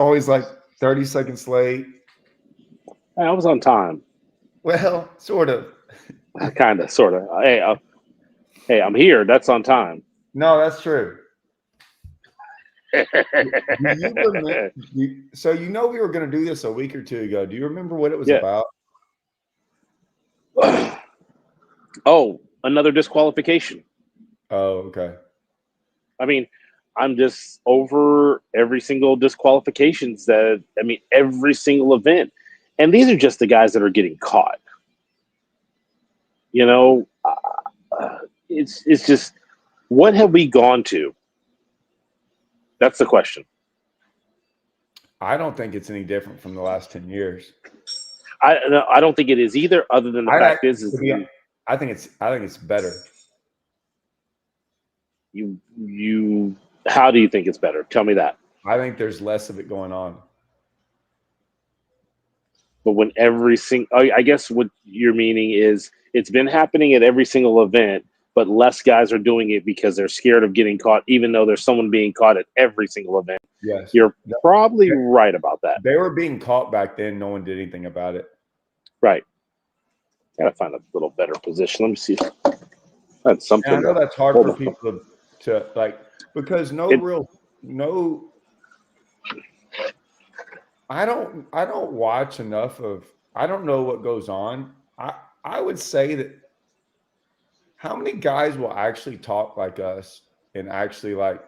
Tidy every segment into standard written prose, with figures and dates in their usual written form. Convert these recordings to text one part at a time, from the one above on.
Always like 30 seconds late. Hey, I was on time, Well, sort of. kind of, sort of. Hey, I'm here. That's on time. No, that's true. Do you remember? So you know we were going to do this a week or two ago. Do you remember what it was Yeah. about? Oh, another disqualification. Oh, okay. I mean, I'm just over every single disqualifications every single event. And these are just the guys that are getting caught. You know, it's just what have we gone to? That's the question. I don't think it's any different from the last 10 years. I don't think it is either. Other than the fact I think it's better. you how do you think it's better? Tell me that. I think there's less of it going on. But when I guess what you're meaning is it's been happening at every single event, but less guys are doing it because they're scared of getting caught, even though there's someone being caught at every single event. Yes. You're probably right about that. They were being caught back then. No one did anything about it. Right. Gotta find a little better position. Let me see. That's something. And I know that's hard for people to like, because I don't watch enough of, I don't know what goes on. I would say that how many guys will actually talk like us and actually like,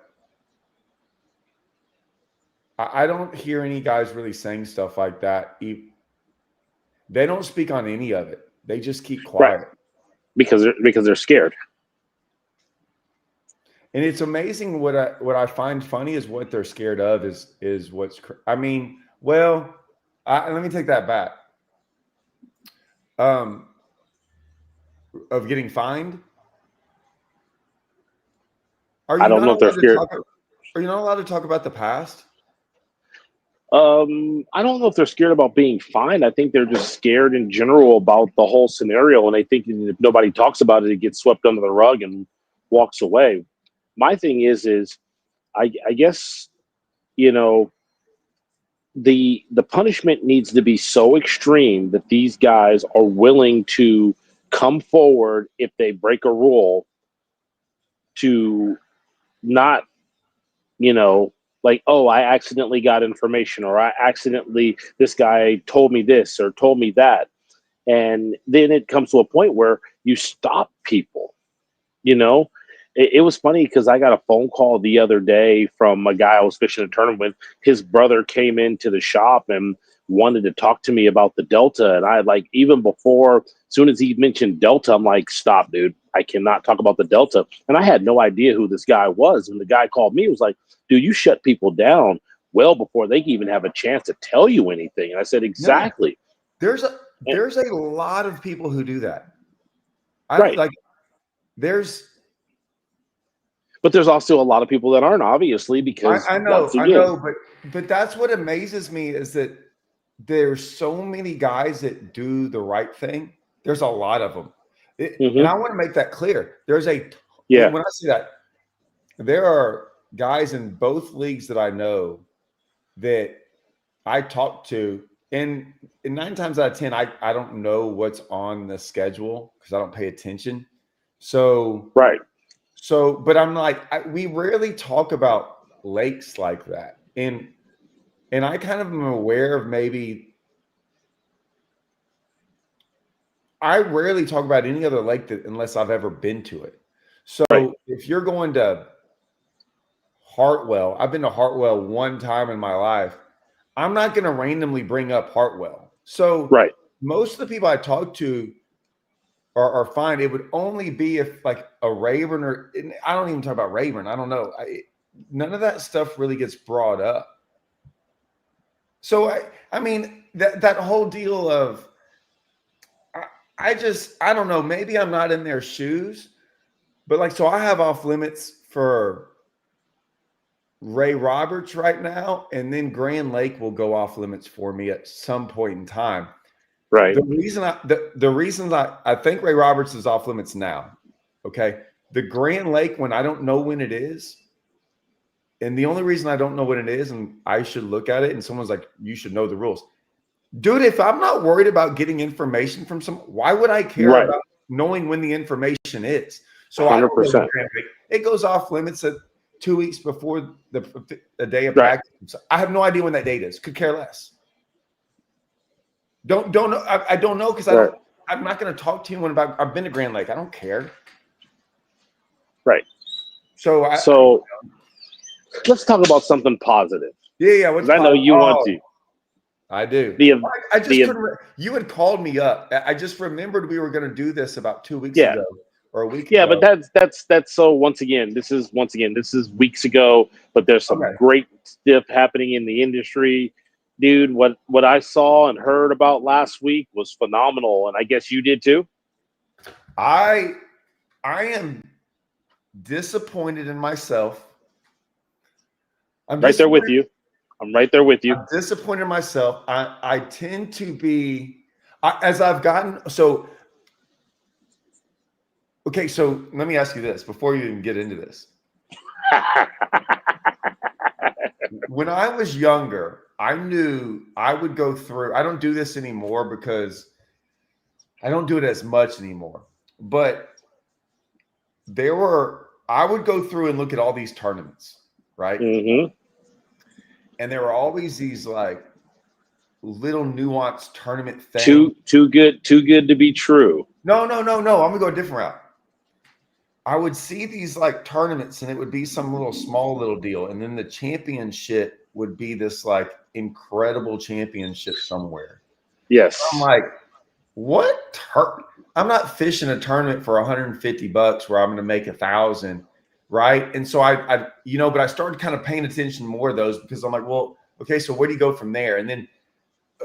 I don't hear any guys really saying stuff like that. They don't speak on any of it. They just keep quiet. Right. Because they're scared. And it's amazing what I find funny is what they're scared of is what's, I mean, well, let me take that back. Of getting fined. I don't know if they're scared. Are you not allowed to talk about the past? I don't know if they're scared about being fined. I think they're just scared in general about the whole scenario, and they think if nobody talks about it, it gets swept under the rug and walks away. My thing is I guess the punishment needs to be so extreme that these guys are willing to come forward if they break a rule to not like, oh, I accidentally got information, or this guy told me this or told me that. And then it comes to a point where you stop people. It was funny because I got a phone call the other day from a guy I was fishing a tournament with. His brother came into the shop and wanted to talk to me about the Delta. And I even before, as soon as he mentioned Delta, I'm like, stop, dude. I cannot talk about the Delta. And I had no idea who this guy was. And the guy called me, was like, dude, you shut people down well before they can even have a chance to tell you anything. And I said, exactly. Yeah. There's a lot of people who do that. Right. But there's also a lot of people that aren't, obviously, because I know, but that's what amazes me is that there's so many guys that do the right thing. There's a lot of them. And I want to make that clear. When I say that, there are guys in both leagues that I know that I talk to, and 9 times out of 10, I don't know what's on the schedule because I don't pay attention. So, right. So, but I'm like, we rarely talk about lakes like that. And I kind of am aware of I rarely talk about any other lake unless I've ever been to it. So if you're going to Hartwell, I've been to Hartwell one time in my life. I'm not going to randomly bring up Hartwell. So most of the people I talk to are fine. It would only be if like a Rayburn I don't even talk about Rayburn. I don't know. None of that stuff really gets brought up. So I mean that whole deal of I don't know. Maybe I'm not in their shoes, but so I have off limits for Ray Roberts right now, and then Grand Lake will go off limits for me at some point in time. Right. The reason I think Ray Roberts is off limits now. Okay. The Grand Lake, when I don't know when it is And the only reason I don't know what it is, and I should look at it, and someone's like, you should know the rules. Dude, if I'm not worried about getting information from someone, why would I care about knowing when the information is? So 100%. It goes off limits at 2 weeks before the day of practice. So I have no idea when that date is. Could care less. Don't know. I don't know because I'm not going to talk to anyone about. I've been to Grand Lake. I don't care. Right. So let's talk about something positive. Yeah. I know you want to. I do. I just you had called me up. I just remembered we were going to do this about 2 weeks ago or a week ago. Yeah, but that's so once again, this is weeks ago, but there's some great stuff happening in the industry. Dude, what I saw and heard about last week was phenomenal, and I guess you did too. I am disappointed in myself. I'm right there with you. I'm disappointed in myself. I tend to be, as I've gotten, so let me ask you this before you even get into this. When I was younger, I knew I would go through, I don't do this anymore because I don't do it as much anymore, but I would go through and look at all these tournaments, right? Mm-hmm. And there were always these like little nuanced tournament things. Too good to be true. No. I'm gonna go a different route. I would see these like tournaments and it would be some small little deal. And then the championship would be this like incredible championship somewhere. Yes. I'm like, what? I'm not fishing a tournament for $150 where I'm going to make 1,000. Right. And so but I started kind of paying attention more to those because I'm like, well, okay, so where do you go from there? And then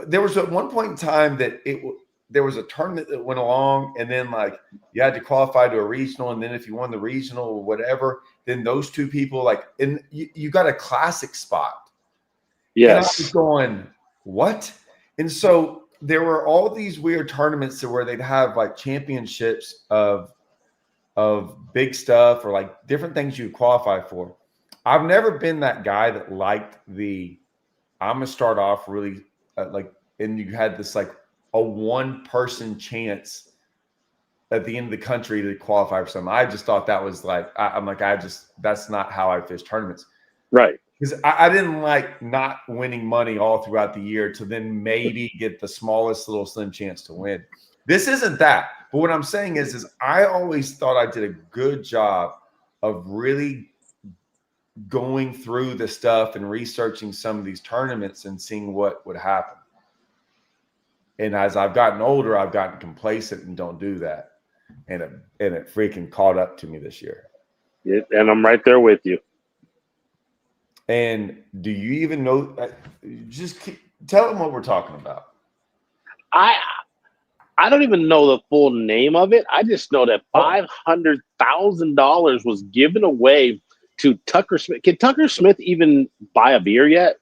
there was at one point in time that there was a tournament that went along and then like you had to qualify to a regional. And then if you won the regional or whatever, then those two people and you got a classic spot. Yes. And I was going, what? And so there were all these weird tournaments where they'd have like championships of big stuff or like different things you qualify for. I've never been that guy that liked I'm going to start off really and you had this like a one-person chance at the end of the country to qualify for something. I just thought that was like, that's not how I fish tournaments. Right. Because I didn't like not winning money all throughout the year to then maybe get the smallest little slim chance to win. This isn't that. But what I'm saying is I always thought I did a good job of really going through the stuff and researching some of these tournaments and seeing what would happen. And as I've gotten older, I've gotten complacent and don't do that. And it freaking caught up to me this year. Yeah, and I'm right there with you. And do you even know? Tell them what we're talking about. I don't even know the full name of it. I just know that $500,000 was given away to Tucker Smith. Can Tucker Smith even buy a beer yet?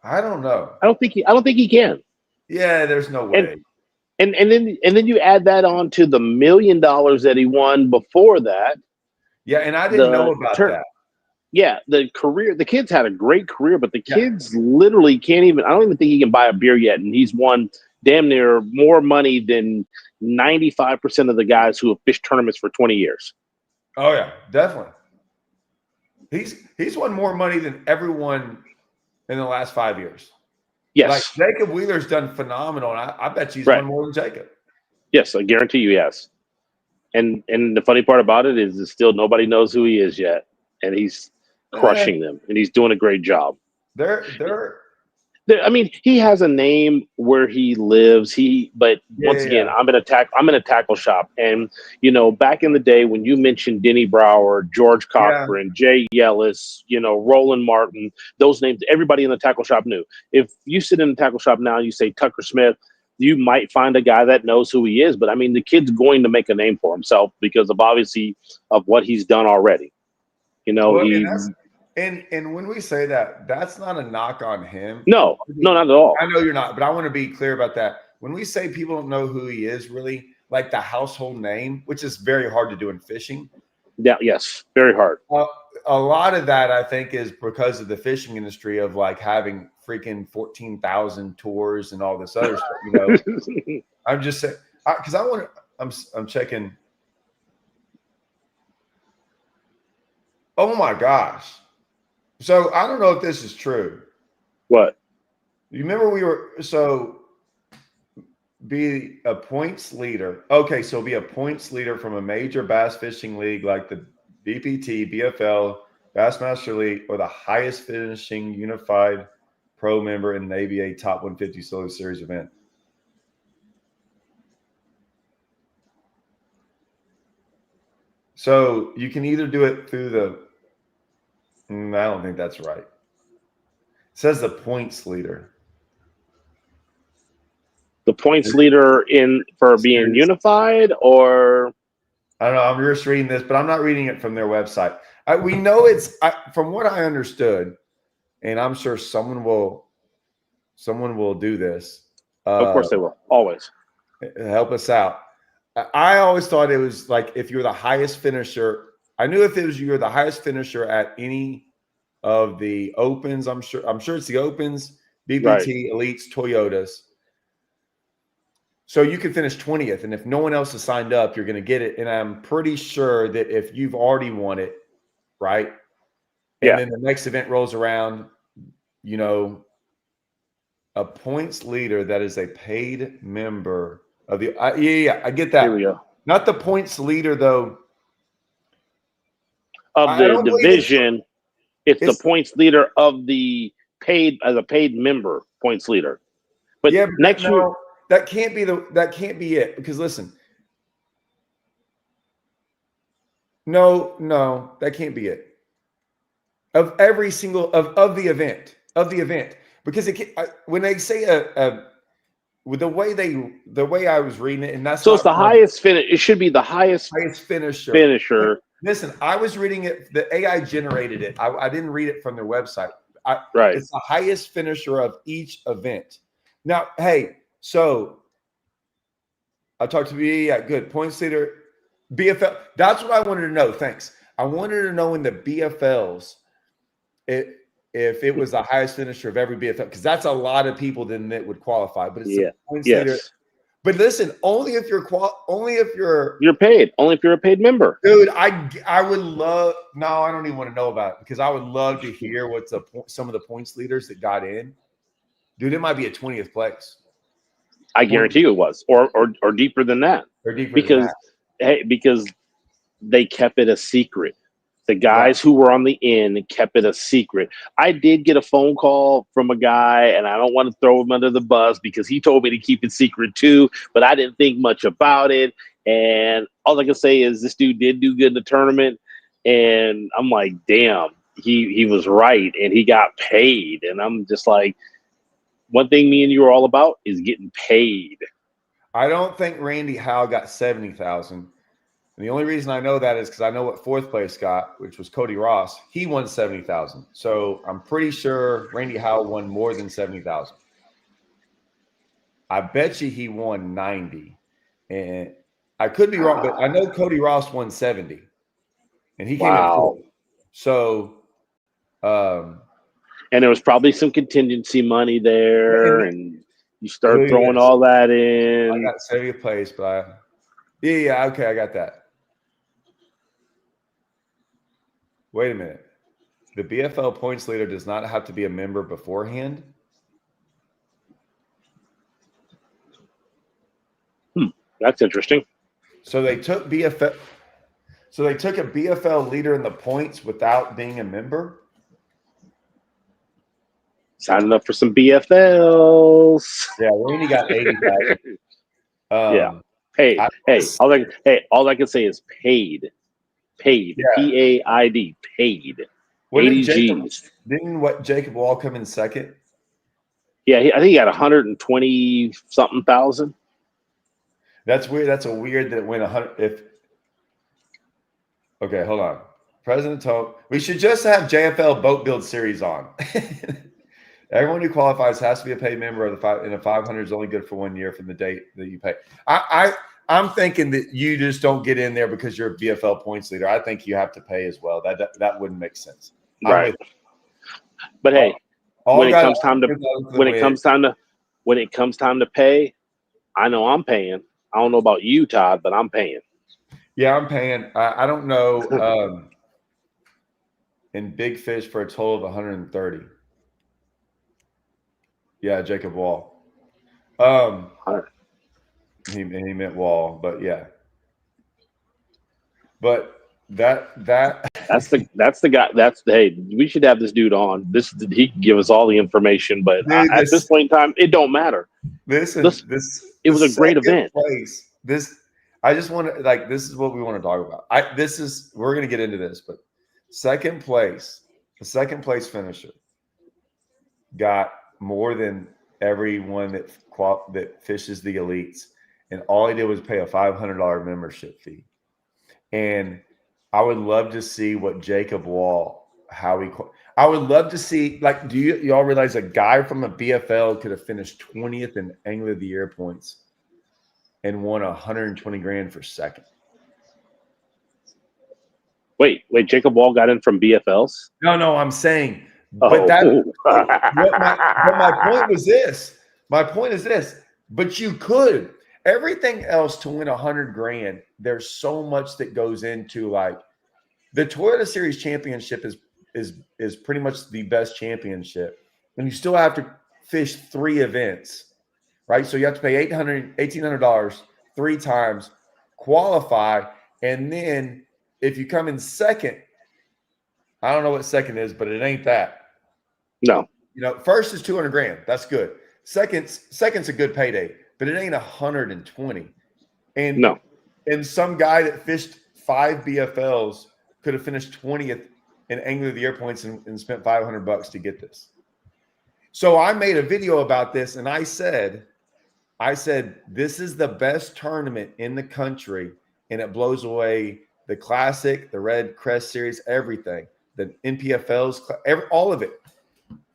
I don't know. I don't think he can. Yeah, there's no way. And then you add that on to the $1 million that he won before that. Yeah, and I didn't know about that. Yeah, the kids had a great career, but the kids literally can't even. I don't even think he can buy a beer yet, and he's won damn near more money than 95% of the guys who have fished tournaments for 20 years. Oh yeah, definitely. He's won more money than everyone in the last 5 years. Yes. Like Jacob Wheeler's done phenomenal, and I bet you he's won more than Jacob. Yes, I guarantee you, yes. And the funny part about it is still nobody knows who he is yet, and he's crushing them, and he's doing a great job. I mean, he has a name where he lives. Once again, I'm in a tackle shop, and back in the day when you mentioned Denny Brower, George Cochran, Jay Yellis, Roland Martin, those names, everybody in the tackle shop knew. If you sit in the tackle shop now and you say Tucker Smith, you might find a guy that knows who he is. But I mean, the kid's going to make a name for himself because of obviously of what he's done already. And when we say that, that's not a knock on him. No, not at all. I know you're not, but I want to be clear about that. When we say people don't know who he is, really, like the household name, which is very hard to do in fishing. Yeah, yes, very hard. a lot of that I think is because of the fishing industry of like having freaking 14,000 tours and all this other stuff. You know, I'm just saying because I want to. I'm checking. Oh my gosh! So I don't know if this is true. What? You remember we were be a points leader. Okay, so be a points leader from a major bass fishing league like the BPT, BFL, Bassmaster League, or the highest finishing unified pro member in an ABA Top 150 Solo Series event. So you can either do it through the. I don't think that's right. It says the points leader. The points leader for being unified, or I don't know. I'm just reading this, but I'm not reading it from their website. We know it's from what I understood, and I'm sure someone will do this. Of course they will. Always help us out. I always thought it was like if you're the highest finisher. I knew if it was you're the highest finisher at any of the opens. I'm sure it's the opens, BPT, right. Elites, Toyotas. So you can finish 20th, and if no one else has signed up, you're going to get it. And I'm pretty sure that if you've already won it, right? And then the next event rolls around, you know, a points leader that is a paid member of the I get that. Here we go. Not the points leader though. Of the division, it's the points leader of the paid as a paid member points leader. But yeah, next year. That can't be it because listen. No, that can't be it. Of every single of the event because when they say with the way I was reading it, and that's so it's the highest finish. It should be the highest finisher. Listen, I was reading it. The AI generated it. I didn't read it from their website. Right. It's the highest finisher of each event. Now, hey. So I talked to good points leader, BFL. That's what I wanted to know. Thanks. I wanted to know in the BFLs if it was the highest finisher of every BFL because that's a lot of people then that would qualify. But it's the points leader. But listen, only if you're paid. Only if you're a paid member, dude. I would love. No, I don't even want to know about it because I would love to hear what's some of the points leaders that got in. Dude, it might be a 20th place. I guarantee you it was, or deeper than that. Or deeper because because they kept it a secret. The guys who were on the end kept it a secret. I did get a phone call from a guy, and I don't want to throw him under the bus because he told me to keep it secret too, but I didn't think much about it. And all I can say is this dude did do good in the tournament, and I'm like, damn, he was right, and he got paid. And I'm just like, one thing me and you are all about is getting paid. I don't think Randy Howe got 70,000. And the only reason I know that is because I know what fourth place got, which was Cody Ross. He won 70,000. So I'm pretty sure Randy Howe won more than 70,000. I bet you he won 90. And I could be wrong, but I know Cody Ross won 70. And he came in fourth. So and there was probably some contingency money there, and you start throwing all that in. I got 70th place, but okay, I got that. Wait a minute. The BFL points leader does not have to be a member beforehand? That's interesting. So they took BFL. So they took a BFL leader in the points without being a member? Signing up for some BFLs. Yeah, Randy got 80,000. Yeah. Hey, all I can say is paid. Paid. Yeah. PAID. Paid. 80 G's. Didn't Jacob Wall come in second? Yeah, I think he got 120 something thousand. That's weird. That's a weird that it went 100. Okay, hold on. President told we should just have JFL Boat Build Series on. Everyone who qualifies has to be a paid member of the in a 500 is only good for 1 year from the date that you pay. I'm thinking that you just don't get in there because you're a BFL points leader. I think you have to pay as well. That wouldn't make sense. Right. But hey, when it comes time to pay, I know I'm paying. I don't know about you, Todd, but I'm paying. Yeah, I'm paying. I don't know. In big fish for a total of 130. Yeah, Jacob Wall. He meant Wall, but yeah. But that's the guy. Hey, we should have this dude on. He can give us all the information, but dude, at this point in time, it don't matter. It was a great event. I just want to this is what we want to talk about. We're going to get into this, but the second place finisher got more than everyone that fishes the elites, and all he did was pay a $500 membership fee. And I would love to see what Jacob Wall, I would love to see, do y'all realize a guy from a BFL could have finished 20th in Angler of the Year points and won 120 grand for second? Wait, Jacob Wall got in from BFLs? No, I'm saying, but my point was this. My point is this, but you could. Everything else to win 100 grand, there's so much that goes into the Toyota Series Championship is pretty much the best championship, and you still have to fish 3 events, right? So you have to pay $1,800 3 times, qualify, and then if you come in second, I don't know what second is, but it ain't that. No. First is 200 grand. That's good. Second's a good payday, but it ain't 120. And no. And some guy that fished 5 BFLs could have finished 20th in Angler of the Year points and spent $500 to get this. So I made a video about this, and I said, this is the best tournament in the country, and it blows away the Classic, the Red Crest Series, everything, the NPFLs, all of it.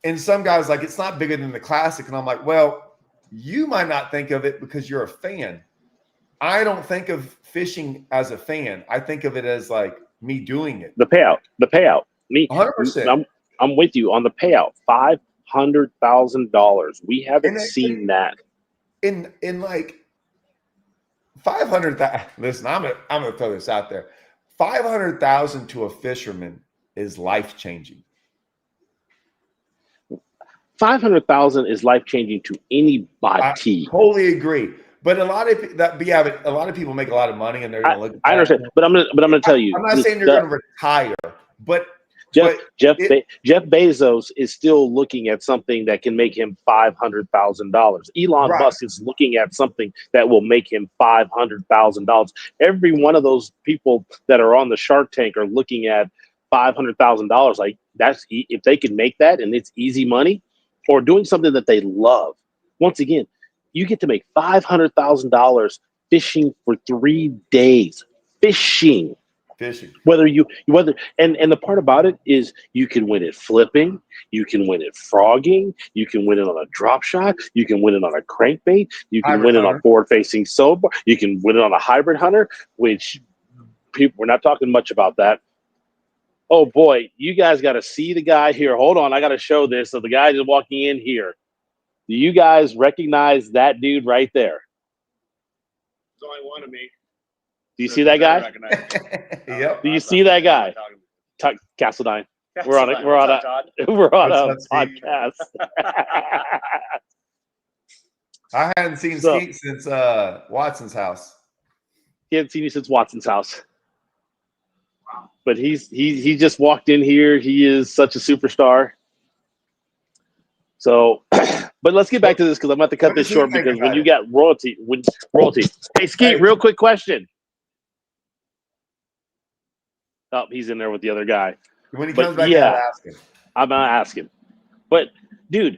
And some guys it's not bigger than the Classic, and I'm like, well, you might not think of it because you're a fan. I don't think of fishing as a fan. I think of it as me doing it. The payout. Me, 100%. I'm with you on the payout. $500,000. We haven't seen that. In 500,000. Listen, I'm gonna throw this out there. 500,000 to a fisherman is life changing. 500,000 is life changing to anybody. I totally agree. But a lot of people make a lot of money, and they're going to look at that. I understand, but I'm gonna tell you. I'm not saying you're going to retire, but Jeff Bezos is still looking at something that can make him $500,000. Elon Musk is looking at something that will make him $500,000. Every one of those people that are on the Shark Tank are looking at $500,000. That's if they can make that, and it's easy money, or doing something that they love. Once again, you get to make $500,000 fishing for 3 days. Fishing. Whether and the part about it is you can win it flipping, you can win it frogging, you can win it on a drop shot, you can win it on a crankbait, you can win it on forward-facing soap, you can win it on a hybrid hunter, which we're not talking much about that. Oh boy, you guys got to see the guy here. Hold on, I got to show this. So the guy just walking in here. Do you guys recognize that dude right there? There's only one of me. Do you see that guy? Yep. Do you see that guy? Castledine. We're on a podcast. I hadn't seen Skeet since Watson's house. He hadn't seen you since Watson's house. Wow. But he just walked in here. He is such a superstar. So, but let's get back to this because I'm about to cut this short because when you got royalty. Hey, Skeet, real quick question. Oh, he's in there with the other guy. When he comes back, ask him. I'm not asking. But, dude,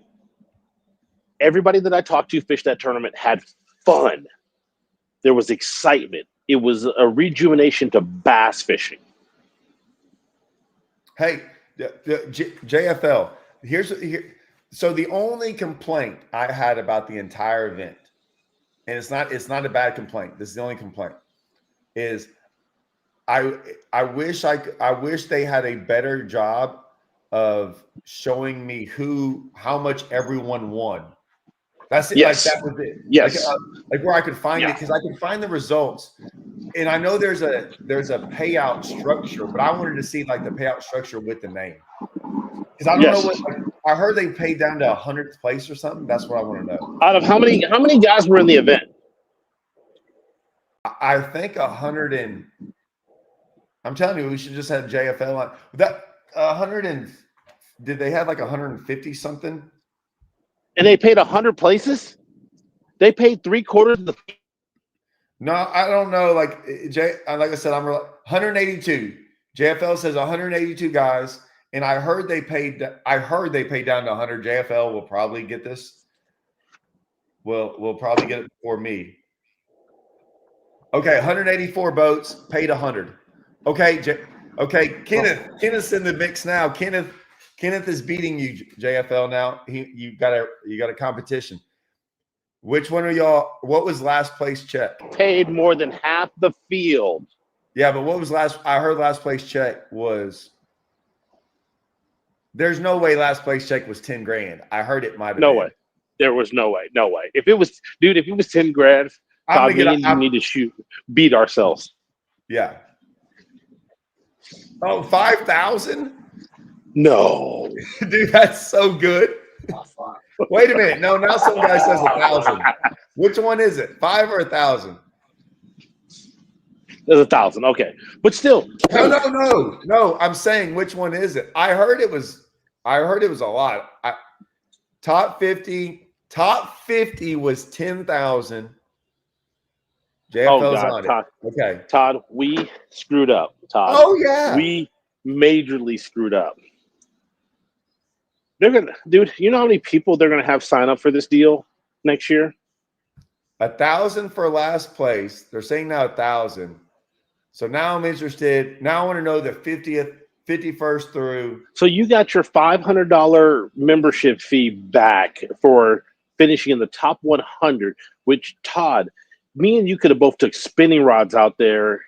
everybody that I talked to fished that tournament had fun. There was excitement. It was a rejuvenation to bass fishing. Hey, JFL, so the only complaint I had about the entire event and it's not a bad complaint. This is the only complaint. Is I wish they had a better job of showing me how much everyone won. That's it. Yes. Like that was it. Yes. Like where I could find it, because I could find the results, and I know there's a payout structure, but I wanted to see like the payout structure with the name, because I don't know what. Like, I heard they paid down to 100th place or something. That's what I want to know. Out of how many guys were in the event? I think 100 and. I'm telling you, we should just have JFL on that. 100 and did they have like 150 something? And they paid 100 places. They paid 3/4 of the. No, I don't know. Like I said, I'm 182. JFL says 182 guys, and I heard they paid down to 100. JFL will probably get this. We'll probably get it before me. Okay, 184 boats paid 100. Okay, Kenneth's in the mix now. Kenneth is beating you, JFL now. You got a competition. Which one are y'all? What was last place check? Paid more than half the field. Yeah, but what was last? I heard last place check was. There's no way last place check was 10 grand. I heard it might have been. No way. There was no way. No way. If it was 10 grand, you need to beat ourselves. Yeah. Oh, 5,000? No. Dude, that's so good. Wait a minute. No, now some guy says 1,000. Which one is it? 5 or 1,000? There's 1,000. Okay. But still. No. I'm saying which one is it? I heard it was a lot. Top 50 was 10,000. JFL's on Todd, it. Okay. Todd, we screwed up. Todd. Oh yeah. We majorly screwed up. Dude, you know how many people they're gonna have sign up for this deal next year? 1,000 for last place. They're saying now 1,000. So now I'm interested. Now I want to know the 50th, 51st through. So you got your $500 membership fee back for finishing in the top 100, which Todd, me and you could have both took spinning rods out there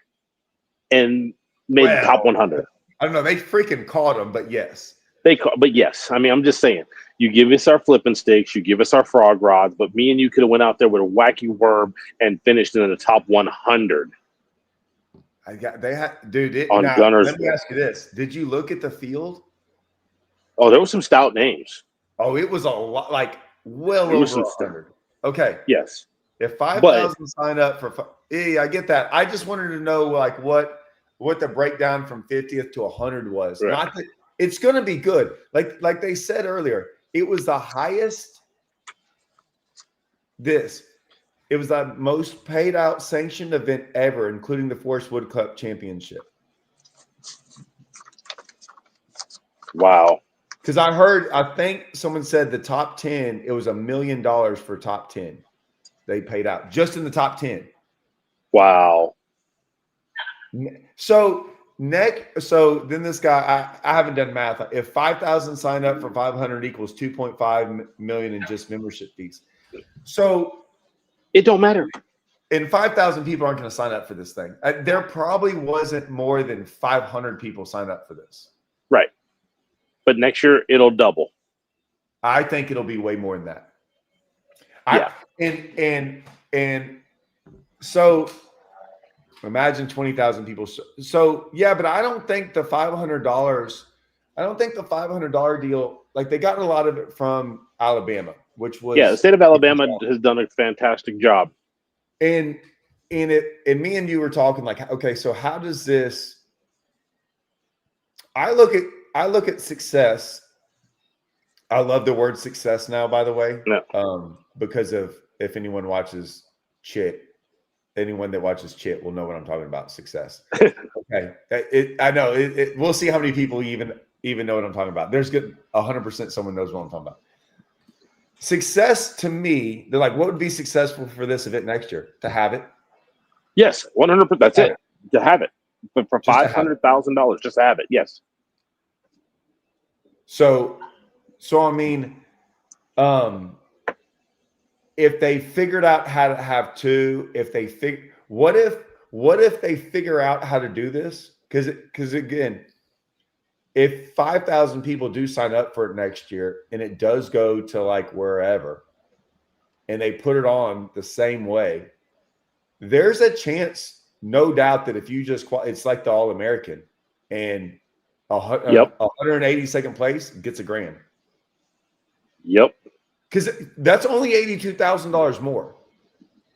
and made the top 100. I don't know. They freaking caught them, but yes. But yes, I mean, I'm just saying, you give us our flipping sticks, you give us our frog rods, but me and you could have went out there with a wacky worm and finished in the top 100. Let me ask you this: did you look at the field? Oh, there were some stout names. Oh, it was a lot, like well over 100. Okay. Yes. If 5,000 sign up for, I get that. I just wanted to know like what the breakdown from 50th to 100 was. Right. Not that it's going to be good. Like they said earlier, it was the highest. It was the most paid out sanctioned event ever, including the Forest Wood Cup Championship. Wow. Because I think someone said the top 10, it was $1 million for top 10. They paid out just in the top 10. Wow. So then this guy, I haven't done math. If 5,000 sign up for 500 equals 2.5 million in just membership fees. So it don't matter. And 5,000 people aren't going to sign up for this thing. There probably wasn't more than 500 people sign up for this. Right. But next year it'll double. I think it'll be way more than that. Yeah. And so imagine 20,000 people. So yeah, but I don't think the $500. I don't think the $500 deal. Like they got a lot of it from Alabama, which was the state of Alabama has done a fantastic job. And me and you were talking like, okay, so how does this? I look at success. I love the word success now, by the way, because of if anyone watches Chit, anyone that watches Chit will know what I'm talking about. Success. Okay, I know. We'll see how many people even know what I'm talking about. There's 100% someone knows what I'm talking about. Success to me, they're like, what would be successful for this event next year? To have it. Yes, 100%. That's it. To have it, but for $500,000, just to have it. Yes. So I mean, if they figured out how to have two, what if they figure out how to do this? Because again, if 5,000 people do sign up for it next year and it does go to like wherever, and they put it on the same way, there's a chance, no doubt, that if you just it's like the All-American, and 182nd place gets $1,000. Yep. Because that's only $82,000 more.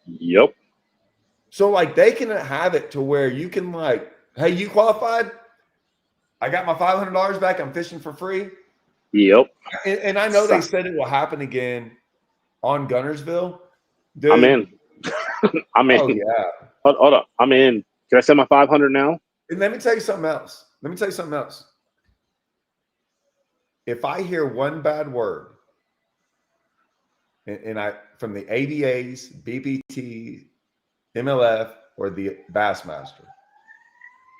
Yep. So like they can have it to where you can like, hey, you qualified? I got my $500 back. I'm fishing for free. Yep. And I know they said it will happen again on Gunnersville. Dude, I'm in. I'm in. Oh yeah. Hold up. I'm in. Can I send my 500 now? And let me tell you something else. If I hear one bad word, and I from the ADAs, BPT, MLF, or the Bassmaster,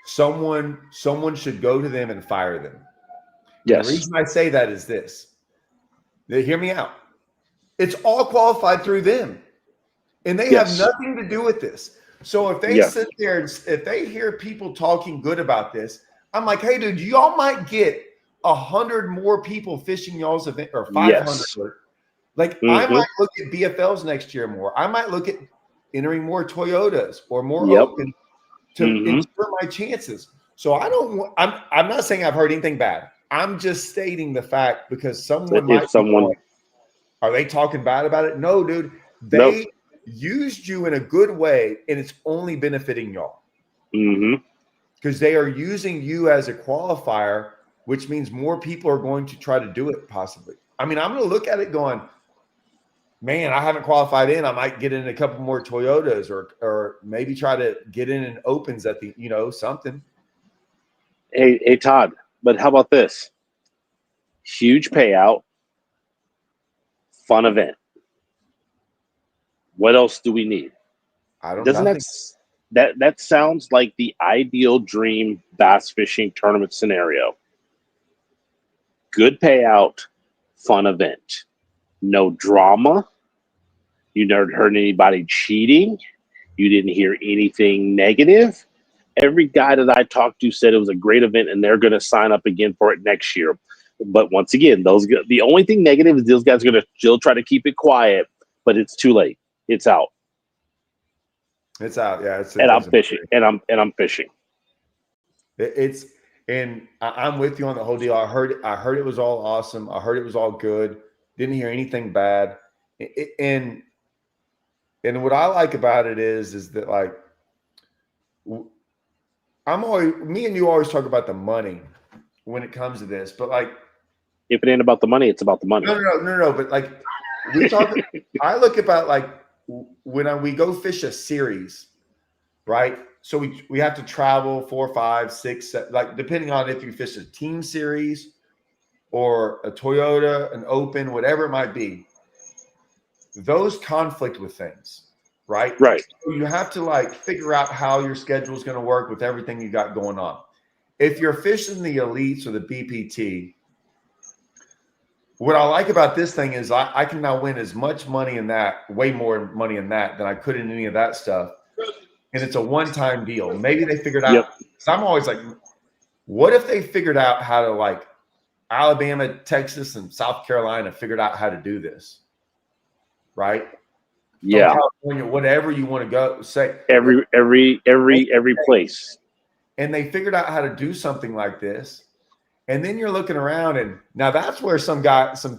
someone should go to them and fire them. Yes. The reason I say that is this. They hear me out. It's all qualified through them. And they have nothing to do with this. So if they sit there and if they hear people talking good about this, I'm like, hey, dude, y'all might get 100 more people fishing y'all's event, or 500. Yes. Like I might look at BFLs next year more. I might look at entering more Toyotas or more Open to ensure my chances. So I'm not saying I've heard anything bad. I'm just stating the fact, because someone might be going, are they talking bad about it? No, dude. They used you in a good way, and it's only benefiting y'all. Because they are using you as a qualifier, which means more people are going to try to do it possibly. I mean, I'm going to look at it going, man, I haven't qualified in. I might get in a couple more Toyotas, or maybe try to get in Opens at the, something. Hey, Todd, but how about this? Huge payout, fun event. What else do we need? That sounds like the ideal dream bass fishing tournament scenario. Good payout, fun event. No drama. You never heard anybody cheating. You didn't hear anything negative. Every guy that I talked to said it was a great event, and they're going to sign up again for it next year. But once again, the only thing negative is those guys are going to still try to keep it quiet, but it's too late. It's out. It's out, yeah. I'm fishing, and I'm fishing. And I'm with you on the whole deal. I heard it was all awesome. I heard it was all good. Didn't hear anything bad. And what I like about it is that, like, me and you always talk about the money when it comes to this, but like, if it ain't about the money, it's about the money. No. But like, we talk. I look about like when we go fish a series, right? So we have to travel 4, 5, 6, 7, like depending on if you fish a team series or a Toyota, an Open, whatever it might be. Those conflict with things, right? Right. So you have to like figure out how your schedule is going to work with everything you got going on. If you're fishing the elites or the BPT, what I like about this thing is I can now win as much money in that, way more money in that than I could in any of that stuff. And it's a one-time deal. Maybe they figured out. So I'm always like, what if they figured out how to, like, Alabama, Texas, and South Carolina figured out how to do this, right? Yeah. California, whatever you want to go say. Every place. And they figured out how to do something like this. And then you're looking around, and now that's where some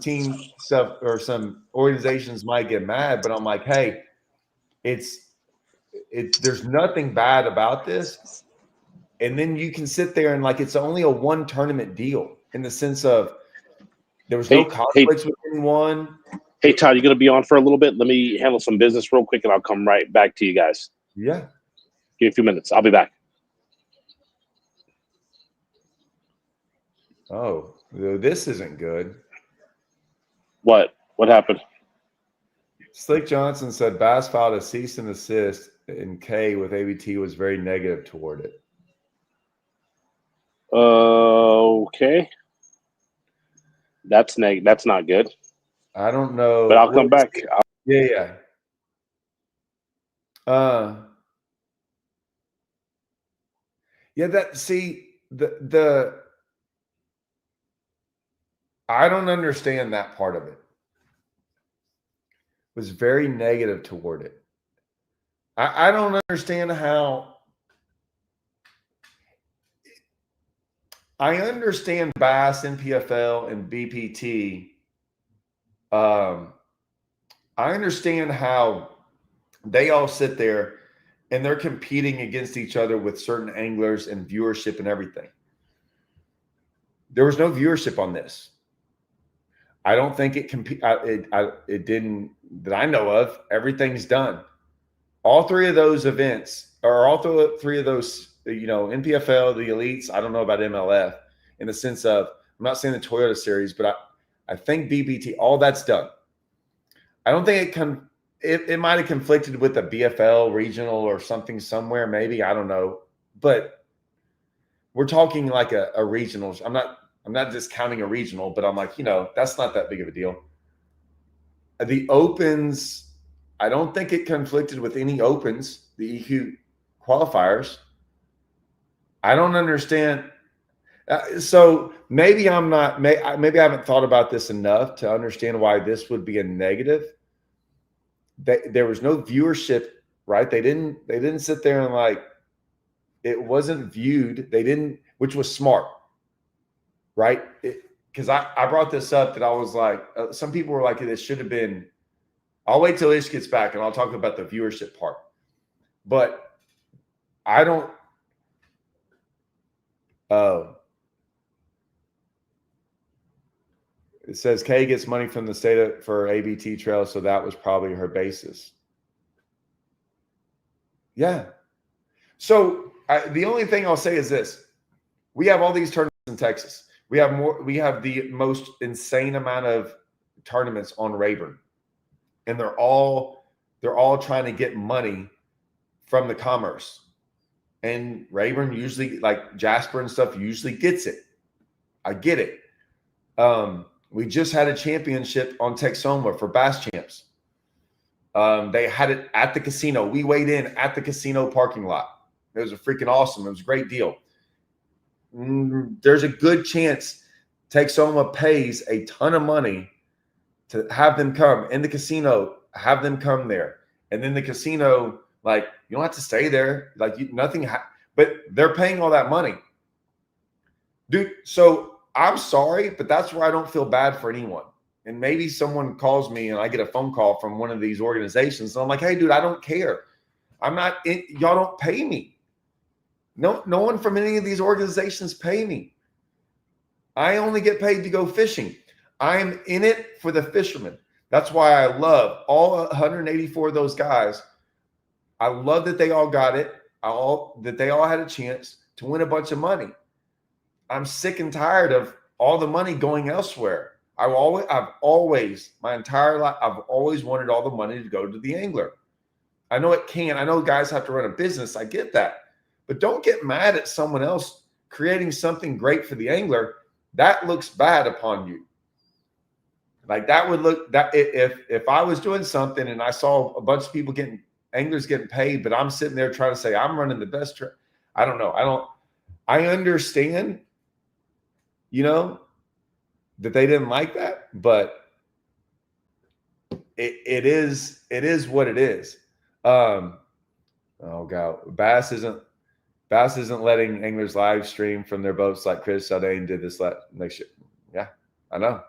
team stuff or some organizations might get mad. But I'm like, hey, there's nothing bad about this. And then you can sit there and like, it's only a one tournament deal in the sense of there was no conflicts with anyone. Hey, Todd, you going to be on for a little bit? Let me handle some business real quick, and I'll come right back to you guys. Yeah. Give me a few minutes. I'll be back. Oh, this isn't good. What? What happened? Slick Johnson said Bass filed a cease and desist, and K with ABT was very negative toward it. Okay. That's not good. I don't know. But I'll come back. Yeah. Yeah, the I don't understand that part of it. Was very negative toward it. I don't understand how. I understand Bass, NPFL, and BPT. I understand how they all sit there and they're competing against each other with certain anglers and viewership and everything. There was no viewership on this. I don't think it it didn't that I know of. Everything's done. All three of those events, or all three of those, NPFL, the elites. I don't know about MLF in the sense of I'm not saying the Toyota series, but I think BBT. All that's done. I don't think it might have conflicted with the BFL regional or something somewhere. Maybe I don't know, but we're talking like a regional. I'm not discounting a regional, but I'm like, that's not that big of a deal. The opens, I don't think it conflicted with any opens, the EQ qualifiers. I don't understand. So maybe I'm not, maybe I haven't thought about this enough to understand why this would be a negative. There was no viewership, right? They didn't sit there and like, it wasn't viewed. They didn't, which was smart, right? Because I brought this up that I was like, some people were like, this should have been. I'll wait till Ish gets back and I'll talk about the viewership part. But I don't. It says Kay gets money from the state for ABT trail, so that was probably her basis. Yeah. So the only thing I'll say is this: we have all these tournaments in Texas. We have more. We have the most insane amount of tournaments on Rayburn, and they're all trying to get money from the commerce. And Rayburn usually, like Jasper and stuff, usually gets it. I get it. We just had a championship on Texoma for Bass Champs. They had it at the casino. We weighed in at the casino parking lot. It was a freaking awesome. It was a great deal. There's a good chance Texoma pays a ton of money to have them come in the casino, have them come there. And then the casino, like, you don't have to stay there. Like, but they're paying all that money. Dude, so I'm sorry, but that's where I don't feel bad for anyone. And maybe someone calls me and I get a phone call from one of these organizations. And I'm like, hey, dude, I don't care. Y'all don't pay me. No one from any of these organizations pay me. I only get paid to go fishing. I'm in it for the fishermen. That's why I love all 184 of those guys. I love that they all got it. That they all had a chance to win a bunch of money. I'm sick and tired of all the money going elsewhere. I've always my entire life, I've always wanted all the money to go to the angler. I know it can. I know guys have to run a business. I get that. But don't get mad at someone else creating something great for the angler. That looks bad upon you. Like that would look that if I was doing something and I saw a bunch of people anglers getting paid, but I'm sitting there trying to say I'm running the best trip. I don't know. I understand, that they didn't like that, but it is what it is. Oh God, Bass isn't letting anglers live stream from their boats like Chris Saldane did this next year. Yeah, I know.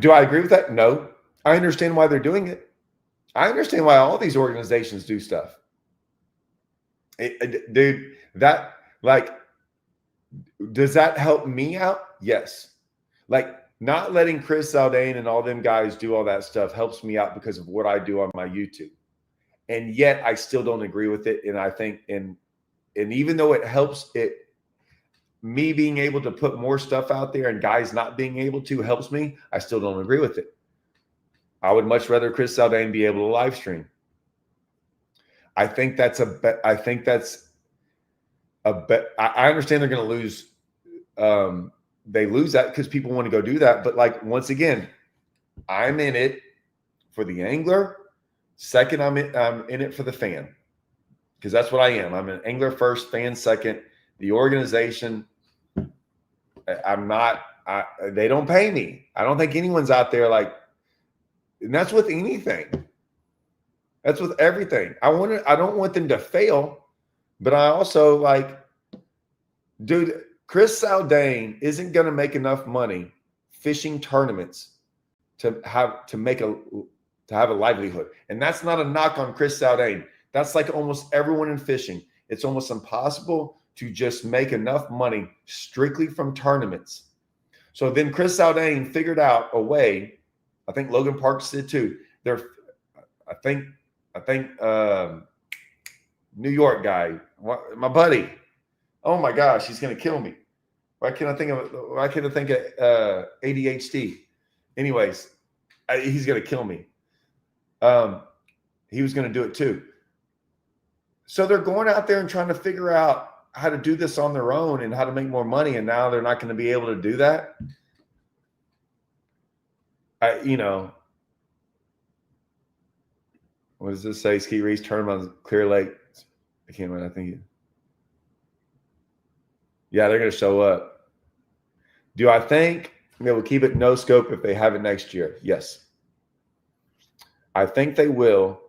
Do I agree with that? No. I understand why they're doing it. I understand why all these organizations do stuff. Dude, that does that help me out? Yes. Like not letting Chris Saldane and all them guys do all that stuff helps me out because of what I do on my YouTube. And yet I still don't agree with it. And I think, and even though it helps me being able to put more stuff out there and guys not being able to helps me, I still don't agree with it. I would much rather Chris Saldane be able to live stream. I think that's a bet. I understand they're going to lose they lose that because people want to go do that. But like, once again, I'm in it for the angler. Second, I'm in it for the fan, because that's what I am. I'm an angler first, fan second. The organization, I'm not. They don't pay me. I don't think anyone's out there like, and that's with anything. That's with everything. I don't want them to fail, but I also like, dude, Chris Zaldain isn't going to make enough money fishing tournaments to have a livelihood. And that's not a knock on Chris Zaldain. That's like almost everyone in fishing. It's almost impossible to just make enough money strictly from tournaments. So then Chris Zaldain figured out a way. I think Logan Parks did too. I think New York guy, my buddy. Oh my gosh, he's gonna kill me. Why can't I think of ADHD? Anyways, he's gonna kill me. He was gonna do it too. So they're going out there and trying to figure out how to do this on their own and how to make more money, and now they're not going to be able to do that. What does this say? Ski race tournament on Clear Lake. I can't remember. I think. Yeah, they're going to show up. Do I think they will keep it no scope if they have it next year? Yes. I think they will,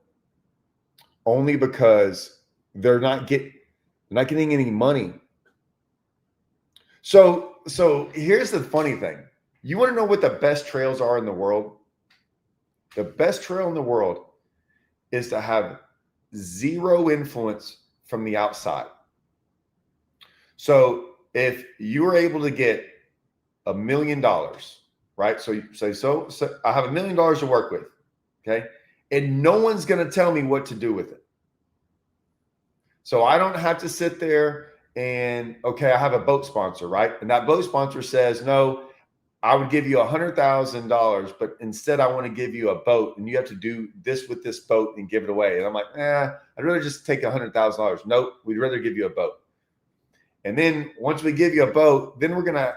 only because they're not getting any money. So here's the funny thing. You want to know what the best trails are in the world? The best trail in the world is to have zero influence from the outside. So if you were able to get $1 million, right? So you say, so I have $1 million to work with, okay? And no one's going to tell me what to do with it. So I don't have to sit there and, okay, I have a boat sponsor, right? And that boat sponsor says, no, I would give you $100,000, but instead I want to give you a boat and you have to do this with this boat and give it away. And I'm like, I'd rather just take $100,000. Nope, we'd rather give you a boat. And then once we give you a boat, then we're going to,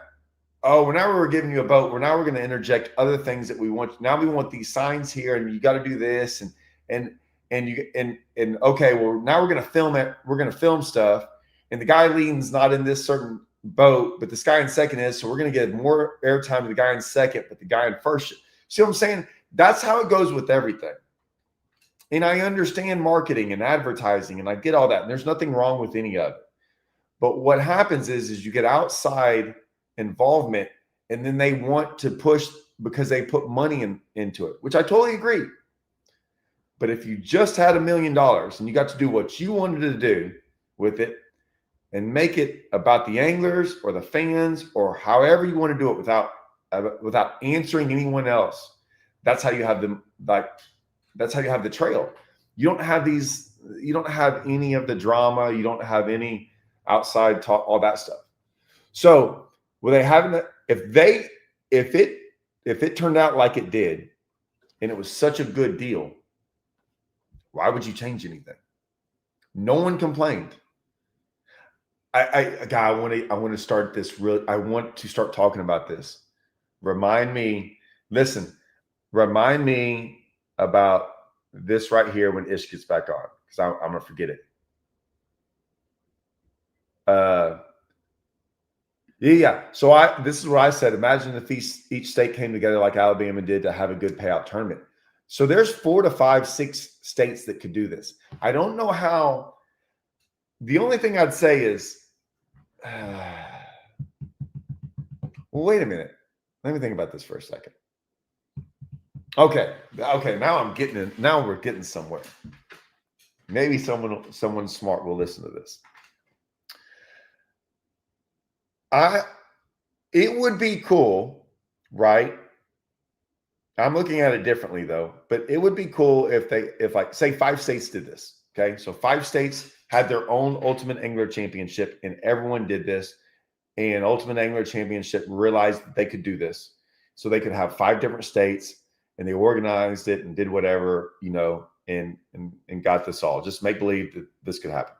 now we're giving you a boat. We're going to interject other things that we want. Now we want these signs here and you got to do this. And okay, well, now we're going to film it. We're going to film stuff. And the guy leading's not in this certain boat, but this guy in second is. So we're going to give more airtime to the guy in second, but the guy in first. See what I'm saying? That's how it goes with everything. And I understand marketing and advertising, and I get all that. And there's nothing wrong with any of it. But what happens is you get outside involvement, and then they want to push because they put money into it, which I totally agree. But if you just had $1 million and you got to do what you wanted to do with it and make it about the anglers or the fans or however you want to do it without answering anyone else, that's how you have them. That's how you have the trail. You don't have any of the drama. You don't have any outside talk, all that stuff. So will they have if it turned out like it did and it was such a good deal, why would you change anything? No one complained. I want to start this I want to start talking about this. Remind me about this right here when Ish gets back on, because I'm gonna forget it. Yeah. So this is what I said. Imagine if each state came together like Alabama did to have a good payout tournament. So there's 4 to 5, 6 states that could do this. I don't know how. The only thing I'd say is, well, wait a minute. Let me think about this for a second. Okay. Now we're getting somewhere. Maybe someone smart will listen to this. It would be cool, right? I'm looking at it differently though, but it would be cool if like say 5 states did this. Okay. So 5 states had their own Ultimate Angler Championship and everyone did this, and Ultimate Angler Championship realized that they could do this. So they could have 5 different states and they organized it and did whatever, and got this all. Just make believe that this could happen.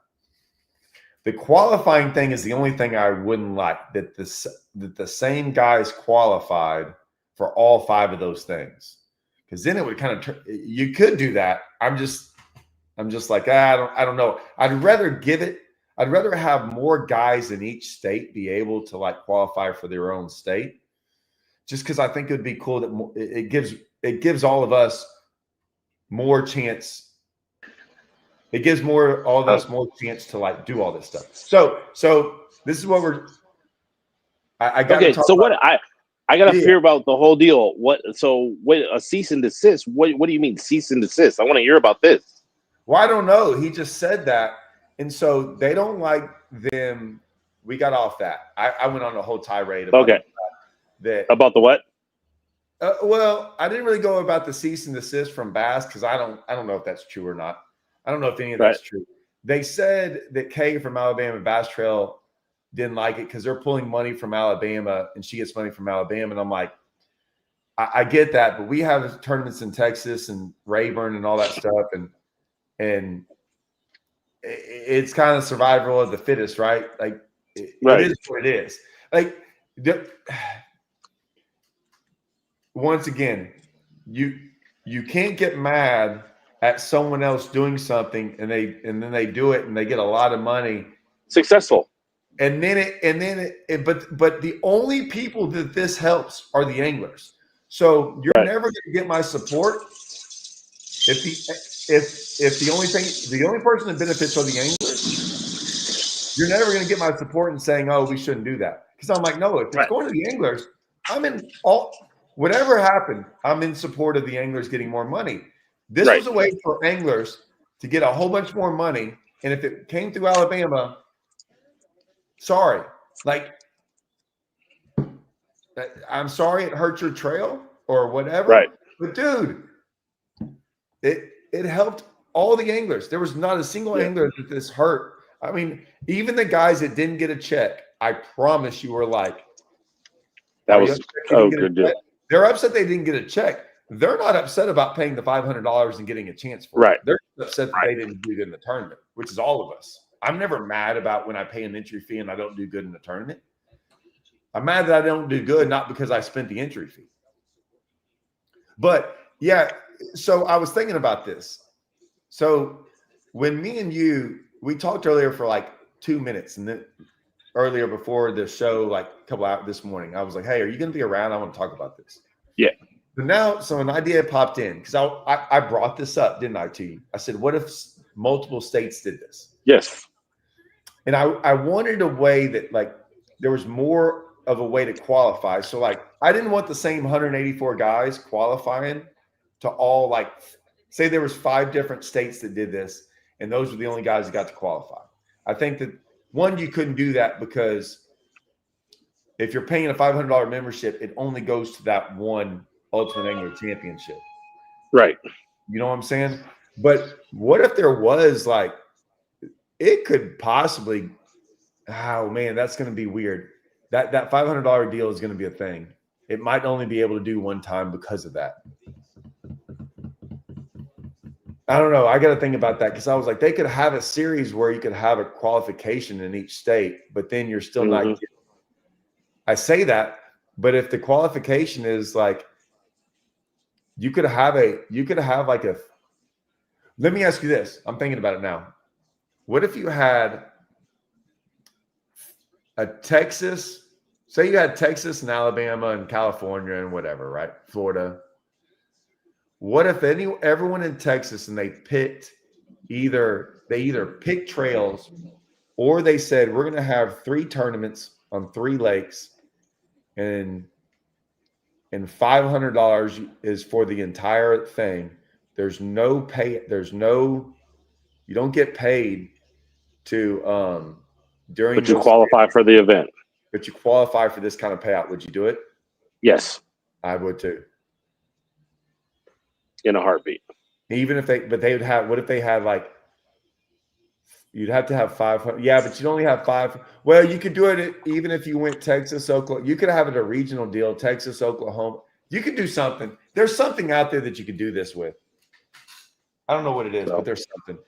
The qualifying thing is the only thing I wouldn't like, that the same guys qualified for all 5 of those things, because then it would kind of you could do that. I'm just like, I don't know. I'd rather have more guys in each state be able to like qualify for their own state, just because I think it would be cool that it gives all of us more chance. It gives all of us more chance to like do all this stuff. So this is what I got. Okay, so what I got to hear about the whole deal. What a cease and desist? What do you mean cease and desist? I want to hear about this. Well, I don't know. He just said that, and so they don't like them. We got off that. I went on a whole tirade about that. About the what? Well, I didn't really go about the cease and desist from Bass, because I don't know if that's true or not. I don't know if any of that's true. They said that Kay from Alabama Bass Trail didn't like it because they're pulling money from Alabama and she gets money from Alabama. And I'm like, I get that, but we have tournaments in Texas and Rayburn and all that stuff. And it's kind of survival of the fittest, right? Like it is what it is. Like once again, you can't get mad at someone else doing something and then they do it and they get a lot of money, successful, but the only people that this helps are the anglers. So you're never going to get my support if the only person that benefits are the anglers. You're never going to get my support in saying, oh, we shouldn't do that, because I'm like, no, if it's going to the anglers, whatever happened, I'm in support of the anglers getting more money. This was a way for anglers to get a whole bunch more money. And if it came through Alabama, sorry. Like, I'm sorry it hurt your trail or whatever. Right. But, dude, it helped all the anglers. There was not a single angler that this hurt. I mean, even the guys that didn't get a check, I promise you were like, that was good deal. They're upset they didn't get a check. They're not upset about paying the $500 and getting a chance for it. They're upset that they didn't do good in the tournament, which is all of us. I'm never mad about when I pay an entry fee and I don't do good in the tournament. I'm mad that I don't do good, not because I spent the entry fee. But yeah, so I was thinking about this. So when me and we talked earlier for like 2 minutes, and then earlier before the show, like a couple hours this morning, I was like, hey, are you going to be around? I want to talk about this. Yeah. So an idea popped in, because I brought this up, didn't I, to you? I said, what if multiple states did this? Yes. And I wanted a way that, like, there was more of a way to qualify. So, like, I didn't want the same 184 guys qualifying to all, like, say there was 5 different states that did this, and those were the only guys that got to qualify. I think that, one, you couldn't do that because if you're paying a $500 membership, it only goes to that one Ultimate Angler Championship. Right. You know what I'm saying? But what if there was, like, it could possibly, oh man, that's going to be weird. That $500 deal is going to be a thing. It might only be able to do one time because of that. I don't know. I got to think about that, because I was like, they could have a series where you could have a qualification in each state, but then you're still not getting. I say that, but if the qualification is like, you could have like a, let me ask you this. I'm thinking about it now. What if you had a Texas, say you had Texas and Alabama and California and whatever, right? Florida. What if everyone in Texas, and they either picked trails, or they said, we're going to have 3 tournaments on 3 lakes, and $500 is for the entire thing. There's no pay. You don't get paid to during. But you qualify for the event. But you qualify for this kind of payout. Would you do it? Yes, I would too. In a heartbeat. Even if they would have. What if they had, like, you'd have to have 500. Yeah, but you'd only have 5. Well, you could do it even if you went Texas, Oklahoma. You could have it a regional deal, Texas, Oklahoma. You could do something. There's something out there that you could do this with. I don't know what it is, but there's something.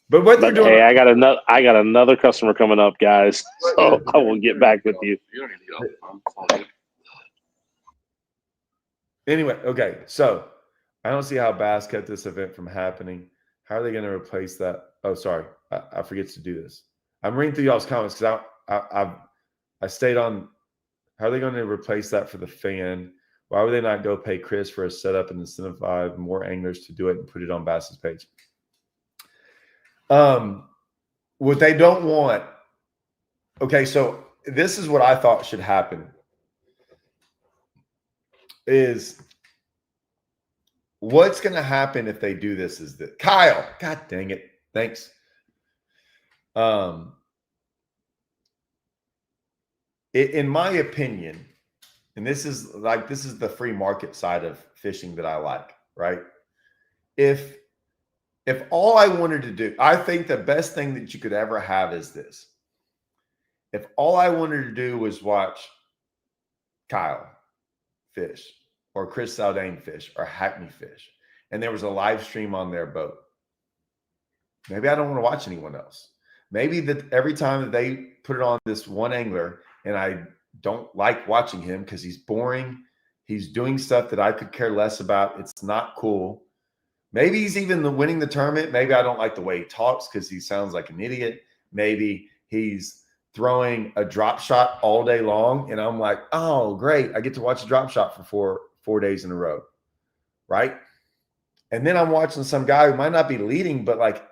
But what they're doing? Hey, I got another customer coming up, guys. So I will get back with you. Anyway, okay. So I don't see how Bass kept this event from happening. How are they going to replace that? Oh, sorry, I forget to do this. I'm reading through y'all's comments because I stayed on. How are they going to replace that for the fan? Why would they not go pay Chris for a setup and incentivize more anglers to do it and put it on Bass's page? What they don't want. Okay, so this is what I thought should happen. Is what's going to happen if they do this is that Kyle, God dang it. Thanks. In my opinion, and this is the free market side of fishing that I like, right? If all I wanted to do, I think the best thing that you could ever have is this. If all I wanted to do was watch Kyle fish or Chris Saldane fish or Hackney fish, and there was a live stream on their boat, maybe I don't want to watch anyone else. Maybe that every time that they put it on this one angler and I don't like watching him because he's boring, he's doing stuff that I could care less about, it's not cool. Maybe he's even winning the tournament. Maybe I don't like the way he talks because he sounds like an idiot. Maybe he's throwing a drop shot all day long. And I'm like, oh, great. I get to watch a drop shot for four days in a row. Right. And then I'm watching some guy who might not be leading, but like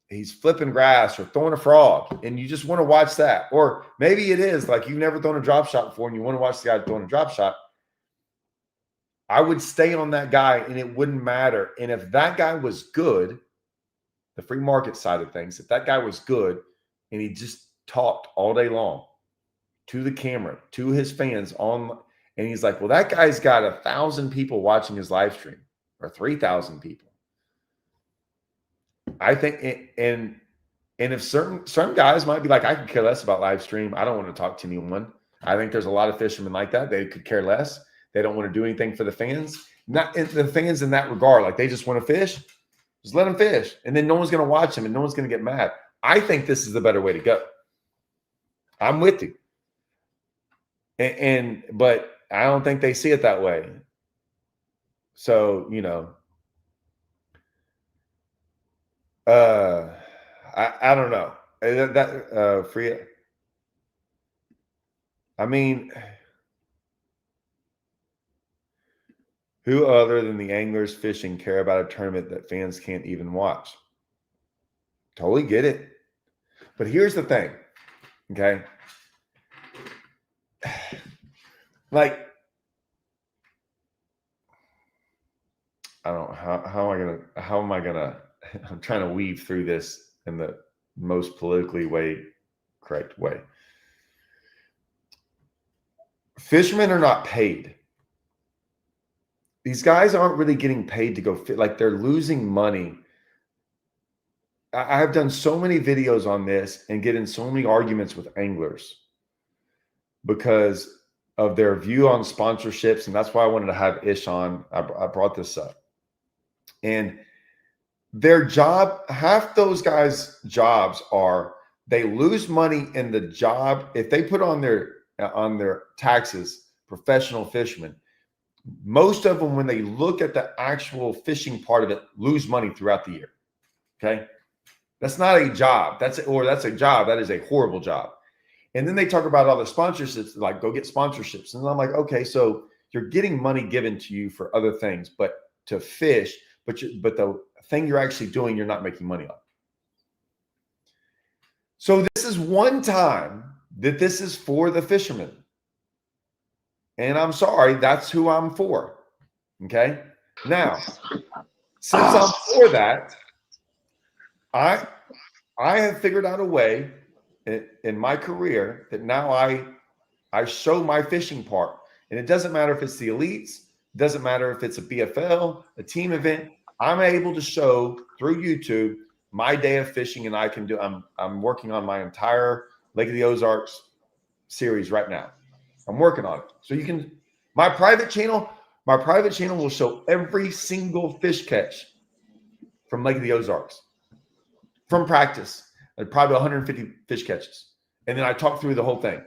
he's flipping grass or throwing a frog. And you just want to watch that. Or maybe it is like you've never thrown a drop shot before and you want to watch the guy throwing a drop shot. I would stay on that guy and it wouldn't matter. And if that guy was good, the free market side of things, if that guy was good and he just talked all day long to the camera, to his fans and he's like, well, that guy's got 1,000 people watching his live stream or 3,000 people. I think, and if certain guys might be like, I could care less about live stream. I don't want to talk to anyone. I think there's a lot of fishermen like that. They could care less. They don't want to do anything for the fans. Not the fans in that regard. Like they just want to fish. Just let them fish. And then no one's going to watch them and no one's going to get mad. I think this is the better way to go. I'm with you. But I don't think they see it that way. So, you know, I don't know. Free. I mean, who other than the anglers fishing care about a tournament that fans can't even watch? Totally get it. But here's the thing, okay? Like, I don't know. How am I gonna, I'm trying to weave through this in the most politically correct way. Fishermen are not paid. These guys aren't really getting paid to go fit. Like they're losing money. I've done so many videos on this and get in so many arguments with anglers because of their view on sponsorships. And that's why I wanted to have Ish on. I brought this up. And their job, half those guys' jobs are they lose money in the job. If they put on their taxes, professional fishermen, most of them, when they look at the actual fishing part of it, lose money throughout the year. Okay. That's not a job. That's a job. That is a horrible job. And then they talk about all the sponsorships, like go get sponsorships. And I'm like, okay, so you're getting money given to you for other things, but to fish, but the thing you're actually doing, you're not making money on. So this is one time that this is for the fishermen. And I'm sorry, that's who I'm for. Okay. Now, since I'm for that, I have figured out a way in my career that now I show my fishing part. And it doesn't matter if it's the elites, it doesn't matter if it's a BFL, a team event. I'm able to show through YouTube my day of fishing, and I'm working on my entire Lake of the Ozarks series right now. I'm working on it. So you can, my private channel will show every single fish catch from Lake of the Ozarks. from practice, like probably 150 fish catches. And then I talk through the whole thing.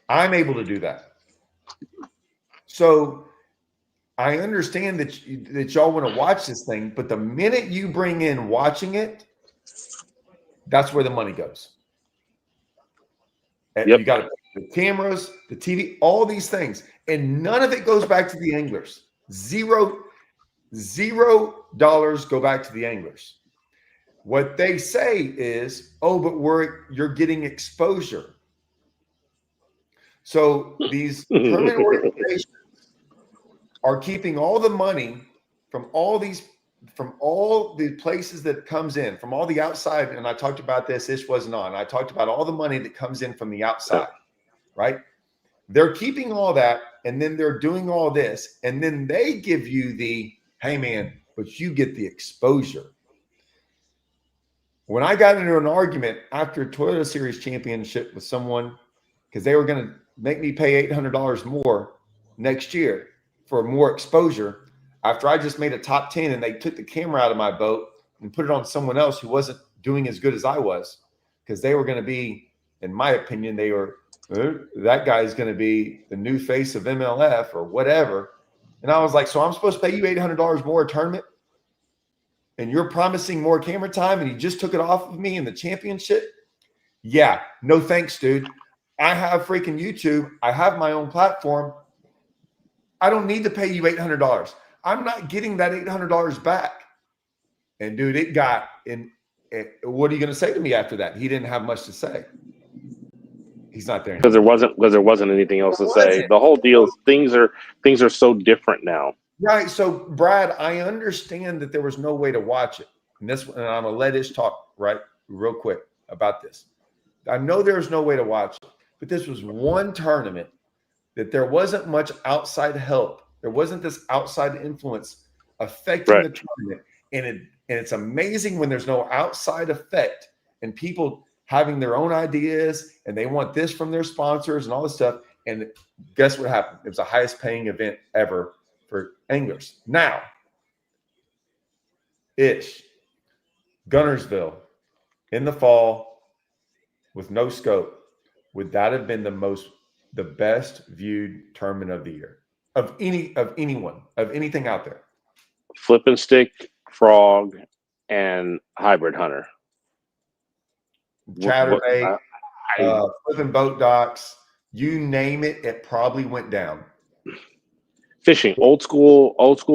I'm able to do that. So I understand that y'all want to watch this thing, but the minute you bring in watching it, that's where the money goes. Yep. You got the cameras, the TV, all these things, and none of it goes back to the anglers. $0 go back to the anglers. What they say is, oh, but you're getting exposure. So these permanent organizations are keeping all the money from all the places that comes in, from all the outside. And I talked about this. This wasn't on. I talked about all the money that comes in from the outside, right? They're keeping all that, and then they're doing all this, and then they give you the, hey man, but you get the exposure. When I got into an argument after a Toyota Series championship with someone, because they were going to make me pay $800 more next year for more exposure, after I just made a top 10 and they took the camera out of my boat and put it on someone else who wasn't doing as good as I was, because they were going to be, in my opinion, that guy's going to be the new face of MLF or whatever. And I was like, so I'm supposed to pay you $800 more a tournament? And you're promising more camera time, and you just took it off of me in the championship? Yeah, no thanks, dude. I have freaking YouTube. I have my own platform. I don't need to pay you $800. I'm not getting that $800 back. And dude, it got in. What are you going to say to me after that? He didn't have much to say. He's not there because there wasn't anything else to say. The whole deal is things are so different now. Right. So Brad, I understand that there was no way to watch it. And I'm gonna let Ish talk real quick about this. I know there's no way to watch it, but this was one tournament that there wasn't much outside help. There wasn't this outside influence affecting the tournament. And it's amazing when there's no outside effect and people having their own ideas and they want this from their sponsors and all this stuff. And guess what happened? It was the highest paying event ever for anglers. Now, Ish, Gunnersville in the fall with no scope, would that have been the best viewed tournament of the year of anything out there? Flip and stick, frog, and hybrid hunter. Chatterbait, flipping boat docks, you name it, it probably went down. Fishing, old school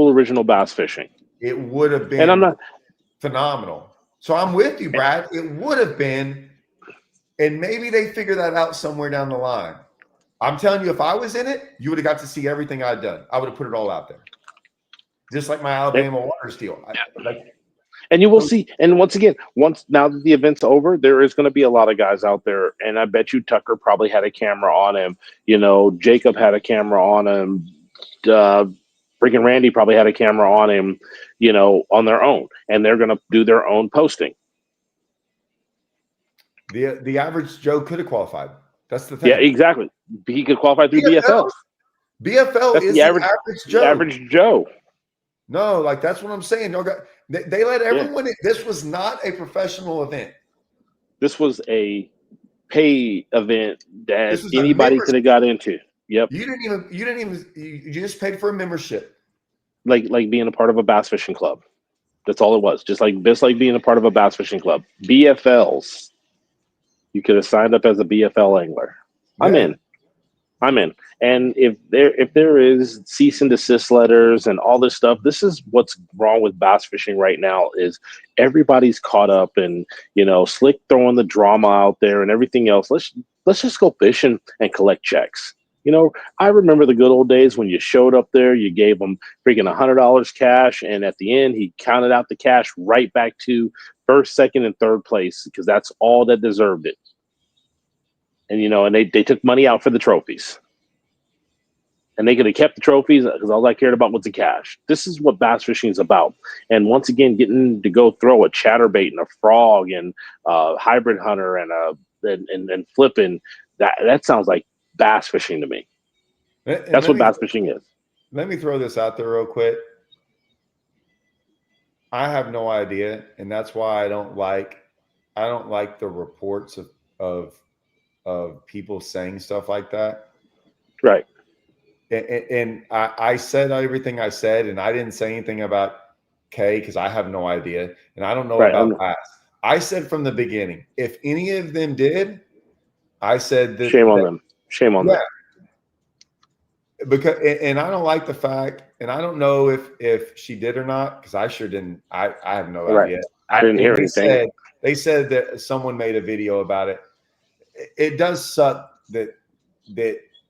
original bass fishing. It would have been phenomenal. So I'm with you, Brad. It would have been, and maybe they figure that out somewhere down the line. I'm telling you, if I was in it, you would have got to see everything I'd done. I would have put it all out there. Just like my Alabama water steel. And you will see. And once again, now that the event's over, there is going to be a lot of guys out there. And I bet you Tucker probably had a camera on him. Jacob had a camera on him. Freaking Randy probably had a camera on him, on their own. And they're going to do their own posting. The average Joe could have qualified. That's the thing. Yeah, exactly. He could qualify through BFL. BFL is the average Joe. The average Joe. No, that's what I'm saying. They let everyone in. This was not a professional event. This was a pay event that anybody could have got into. Yep. You just paid for a membership. Like being a part of a bass fishing club. That's all it was. Just like being a part of a bass fishing club. BFLs. You could have signed up as a BFL angler. Yeah. I'm in. And if there is cease and desist letters and all this stuff, this is what's wrong with bass fishing right now is everybody's caught up in, Slick throwing the drama out there and everything else. Let's just go fishing and collect checks. I remember the good old days when you showed up there, you gave them freaking $100 cash, and at the end, he counted out the cash right back to first, second, and third place because that's all that deserved it. And, and they took money out for the trophies. And they could have kept the trophies because all I cared about was the cash. This is what bass fishing is about. And once again, getting to go throw a chatterbait and a frog and a hybrid hunter and flipping, that sounds like bass fishing to me. That's what bass fishing is. Let me throw this out there real quick. I have no idea, and that's why I don't like I don't like the reports of people saying stuff like that. Right. And I said everything I said, and I didn't say anything about Kay because I have no idea, and I don't know about Bass. I said from the beginning, if any of them did, I said that shame on them. Shame on them. Because and I don't like the fact, and I don't know if she did or not, because I sure didn't. I have no idea. I didn't hear anything. They said that someone made a video about it. It does suck that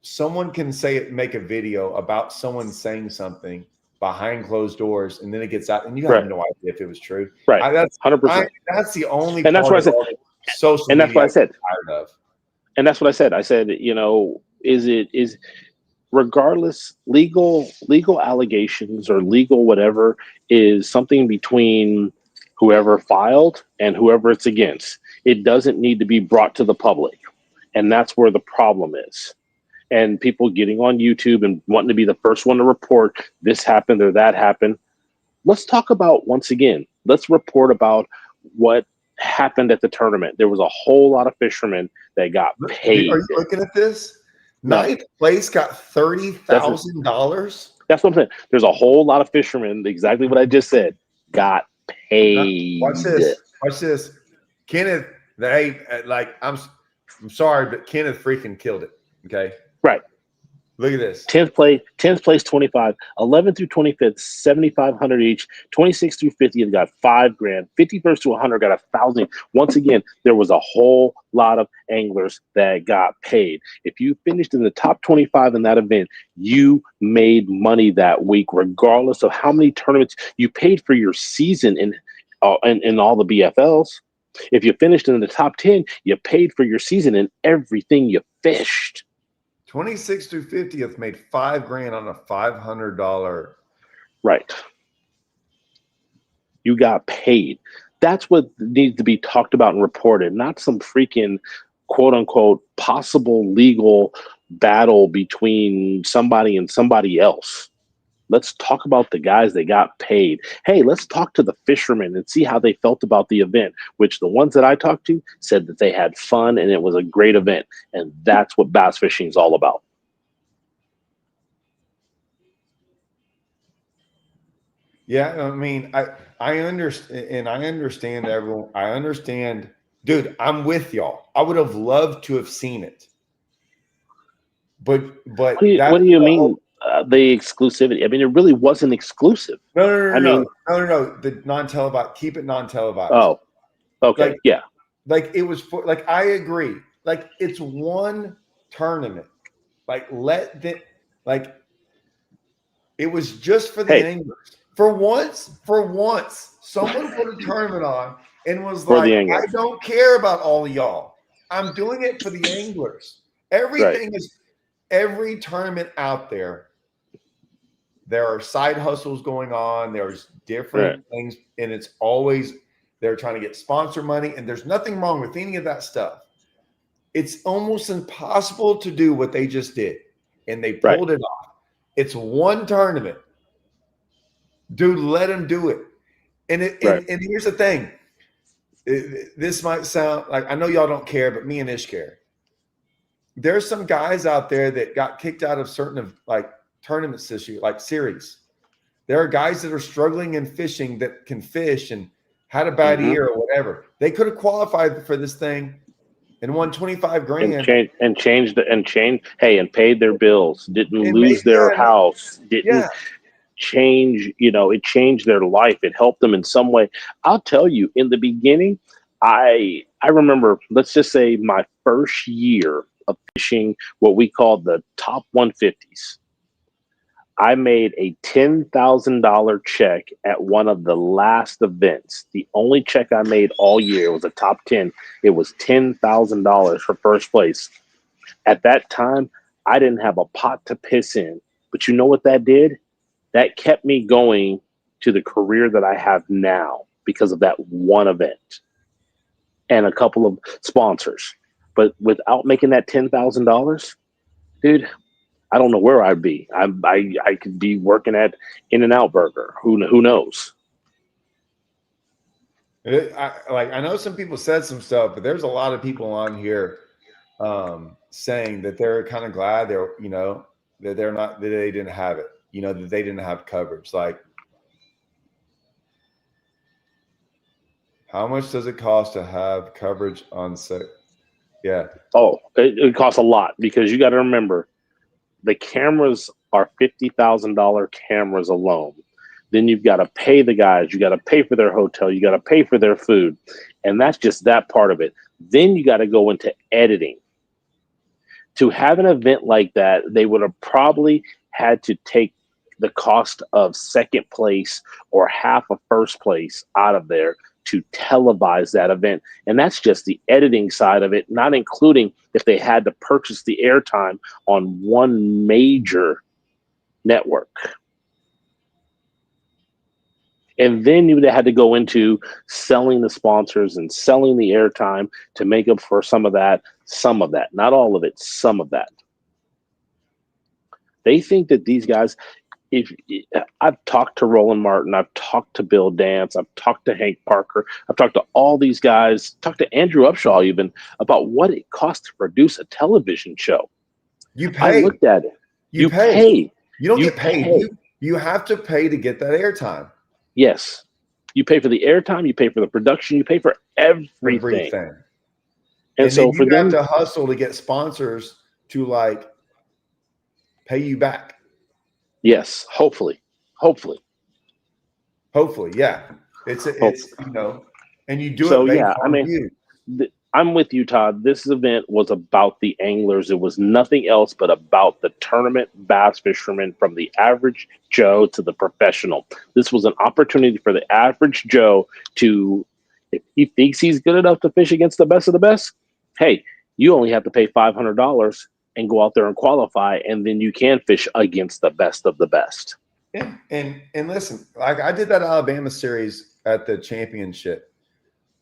someone can make a video about someone saying something behind closed doors, and then it gets out, and you have no idea if it was true. Right. That's 100%. That's the only and that's what I said. Social and that's media what I said. Tired of. And that's what I said. I said, is regardless, legal allegations or legal whatever is something between whoever filed and whoever it's against. It doesn't need to be brought to the public. And that's where the problem is. And people getting on YouTube and wanting to be the first one to report this happened or that happened. Let's talk about, once again, let's report about what happened at the tournament. There was a whole lot of fishermen that got paid. Are you looking at this? Ninth place got $30,000. That's what I'm saying. There's a whole lot of fishermen, exactly what I just said, got paid. Watch this. Watch this. Kenneth, I'm sorry, but Kenneth freaking killed it. Okay. Right. Look at this. 10th place, 25. 11 through 25th, 7,500 each. 26 through 50th got $5,000. 51st to 100 got $1,000. Once again, there was a whole lot of anglers that got paid. If you finished in the top 25 in that event, you made money that week, regardless of how many tournaments you paid for your season in all the BFLs. If you finished in the top 10, you paid for your season in everything you fished. 26 through 50th made $5,000 on a $500. Right. You got paid. That's what needs to be talked about and reported, not some freaking quote unquote possible legal battle between somebody and somebody else. Let's talk about the guys that got paid. Hey, let's talk to the fishermen and see how they felt about the event, which the ones that I talked to said that they had fun and it was a great event. And that's what bass fishing is all about. Yeah, I mean, I understand, and I understand everyone. I understand, dude. I'm with y'all. I would have loved to have seen it, but what do you mean? The exclusivity. I mean, it really wasn't exclusive. No. The non-televised. Keep it non-televised. Oh, okay. Like it was for. Like I agree. Like it's one tournament. Like it was just for the anglers. For once, someone put a tournament on and was like, "I don't care about all of y'all. I'm doing it for the anglers." Everything is every tournament out there. There are side hustles going on. There's different things, and it's always they're trying to get sponsor money, and there's nothing wrong with any of that stuff. It's almost impossible to do what they just did, and they pulled it off. It's one tournament. Dude, let them do it. And here's the thing. This might sound like, I know y'all don't care, but me and Ish care. There's some guys out there that got kicked out of certain tournaments this year, like series. There are guys that are struggling in fishing that can fish and had a bad year or whatever. They could have qualified for this thing and won $25,000 and paid their bills, didn't lose their house, didn't change, it changed their life. It helped them in some way. I'll tell you, in the beginning, I remember, let's just say my first year of fishing what we called the top 150s. I made a $10,000 check at one of the last events. The only check I made all year was a top 10. It was $10,000 for first place. At that time, I didn't have a pot to piss in. But you know what that did? That kept me going to the career that I have now because of that one event and a couple of sponsors. But without making that $10,000, dude, I don't know where I'd be. I could be working at In-N-Out Burger. Who knows? I know some people said some stuff, but there's a lot of people on here saying that they're kind of glad that they didn't have it, that they didn't have coverage. Like, how much does it cost to have coverage on set? Yeah. Oh, it costs a lot, because you got to remember, the cameras are $50,000 cameras alone. Then you've got to pay the guys. You got to pay for their hotel. You got to pay for their food. And that's just that part of it. Then you got to go into editing. To have an event like that, they would have probably had to take the cost of second place or half of first place out of there to televise that event. And that's just the editing side of it, not including if they had to purchase the airtime on one major network. And then you would have had to go into selling the sponsors and selling the airtime to make up for some of that, not all of it, some of that. They think that these guys, I've talked to Roland Martin, I've talked to Bill Dance, I've talked to Hank Parker, I've talked to all these guys, talked to Andrew Upshaw even, about what it costs to produce a television show. You pay. I looked at it. You pay. pay. You don't get paid. You have to pay to get that airtime. Yes. You pay for the airtime, you pay for the production, you pay for everything. And so for them, have to hustle to get sponsors to like pay you back. Yes, hopefully. Yeah. It's and you do it based on you. I'm with you, Todd. This event was about the anglers. It was nothing else but about the tournament bass fishermen, from the average Joe to the professional. This was an opportunity for the average Joe to, if he thinks he's good enough to fish against the best of the best, hey, you only have to pay $500 and go out there and qualify, and then you can fish against the best of the best. Yeah, and listen, like I did that Alabama series at the championship,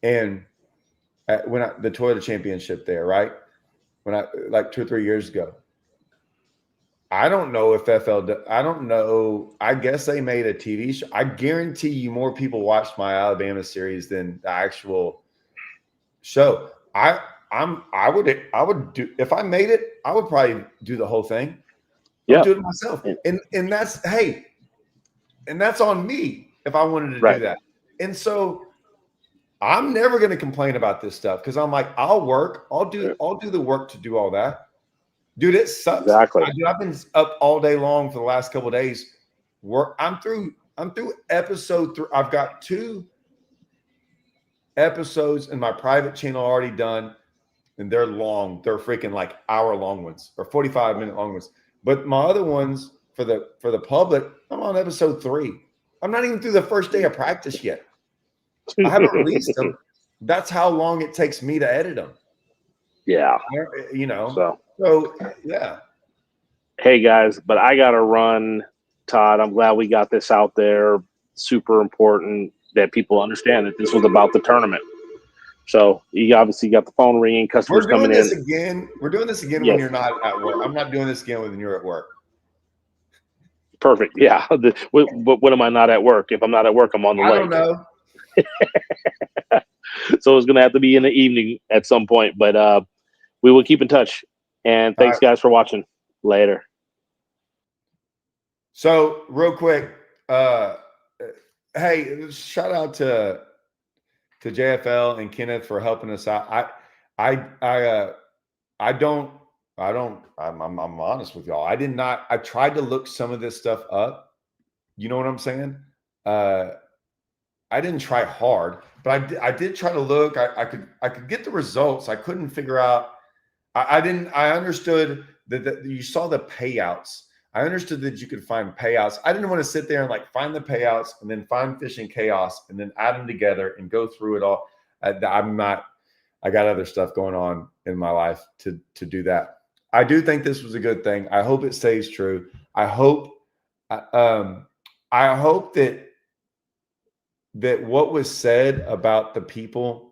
and the Toyota Championship there, right? When I like 2 or 3 years ago. I don't know if I don't know. I guess they made a TV show. I guarantee you more people watched my Alabama series than the actual show. I would do, if I made it, I would probably do the whole thing. I'll do it myself. And that's on me if I wanted to do that. And so I'm never going to complain about this stuff, because I'm like, I'll do the work to do all that. Dude, it sucks. Exactly. I've been up all day long for the last couple of days. I'm through episode 3. I've got 2 episodes in my private channel already done, and they're long. They're freaking like hour-long ones or 45-minute long ones. But my other ones for the public, I'm on episode 3. I'm not even through the first day of practice yet. I haven't released them. That's how long it takes me to edit them. Yeah. So yeah. Hey guys, but I got to run, Todd. I'm glad we got this out there. Super important that people understand that this was about the tournament. So you obviously got the phone ringing, customers coming in. We're doing this again when you're not at work. I'm not doing this again when you're at work. Perfect. Yeah. When am I not at work? If I'm not at work, I'm on the lake. I don't know. So it's going to have to be in the evening at some point, but we will keep in touch. And thanks, guys, for watching. Later. So real quick, hey, shout out to JFL and Kenneth for helping us out. I'm honest with y'all. I tried to look some of this stuff up. You know what I'm saying? I didn't try hard, but I did try to look. I could get the results. I couldn't figure out. I understood that you saw the payouts. I understood that you could find payouts. I didn't want to sit there and like find the payouts and then find Fishing Chaos and then add them together and go through it all. I got other stuff going on in my life to do that. I do think this was a good thing. I hope it stays true. I hope that what was said about the people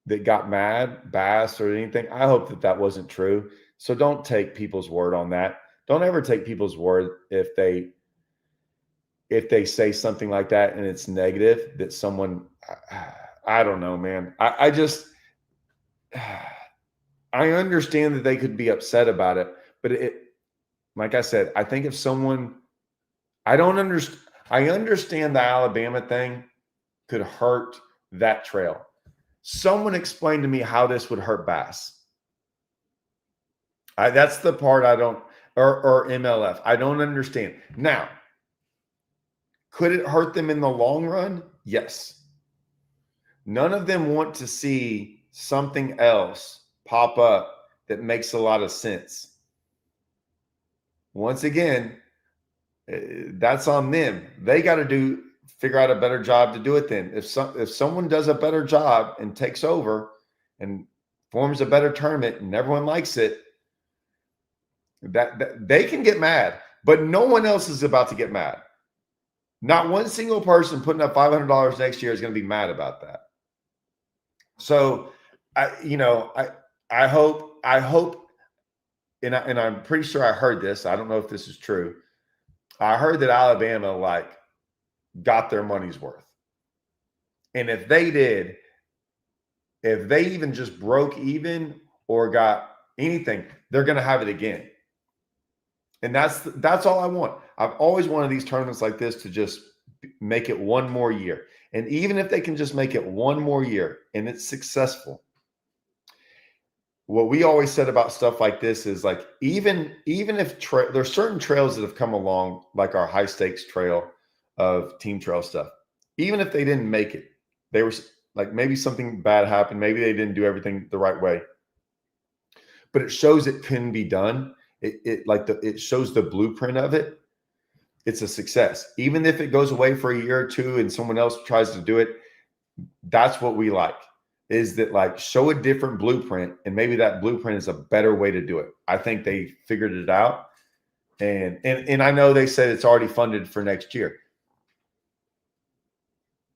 that got mad, bass or anything, I hope that wasn't true. So don't take people's word on that. Don't ever take people's word if they say something like that and it's negative, that someone, I don't know, man. I just I understand that they could be upset about it, but like I said, I think if someone I understand the Alabama thing could hurt that trail. Someone explain to me how this would hurt bass. That's the part I don't, or MLF. I don't understand. Now, could it hurt them in the long run? Yes. None of them want to see something else pop up that makes a lot of sense. Once again, that's on them. They got to figure out a better job to do it then. If someone does a better job and takes over and forms a better tournament and everyone likes it, that they can get mad, but no one else is about to get mad. Not one single person putting up $500 next year is going to be mad about that. So, I hope, and I'm pretty sure I heard this. I don't know if this is true. I heard that Alabama got their money's worth. And if they did, if they even just broke even or got anything, they're going to have it again. And that's all I want. I've always wanted these tournaments like this to just make it one more year. And even if they can just make it one more year and it's successful, what we always said about stuff like this is even if there's certain trails that have come along, like our high stakes trail of team trail stuff, even if they didn't make it, they were maybe something bad happened. Maybe they didn't do everything the right way, but it shows it can be done. It shows the blueprint of it. It's a success. Even if it goes away for a year or two and someone else tries to do it, that's what we like, is that show a different blueprint, and maybe that blueprint is a better way to do it. I think they figured it out. And I know they said it's already funded for next year.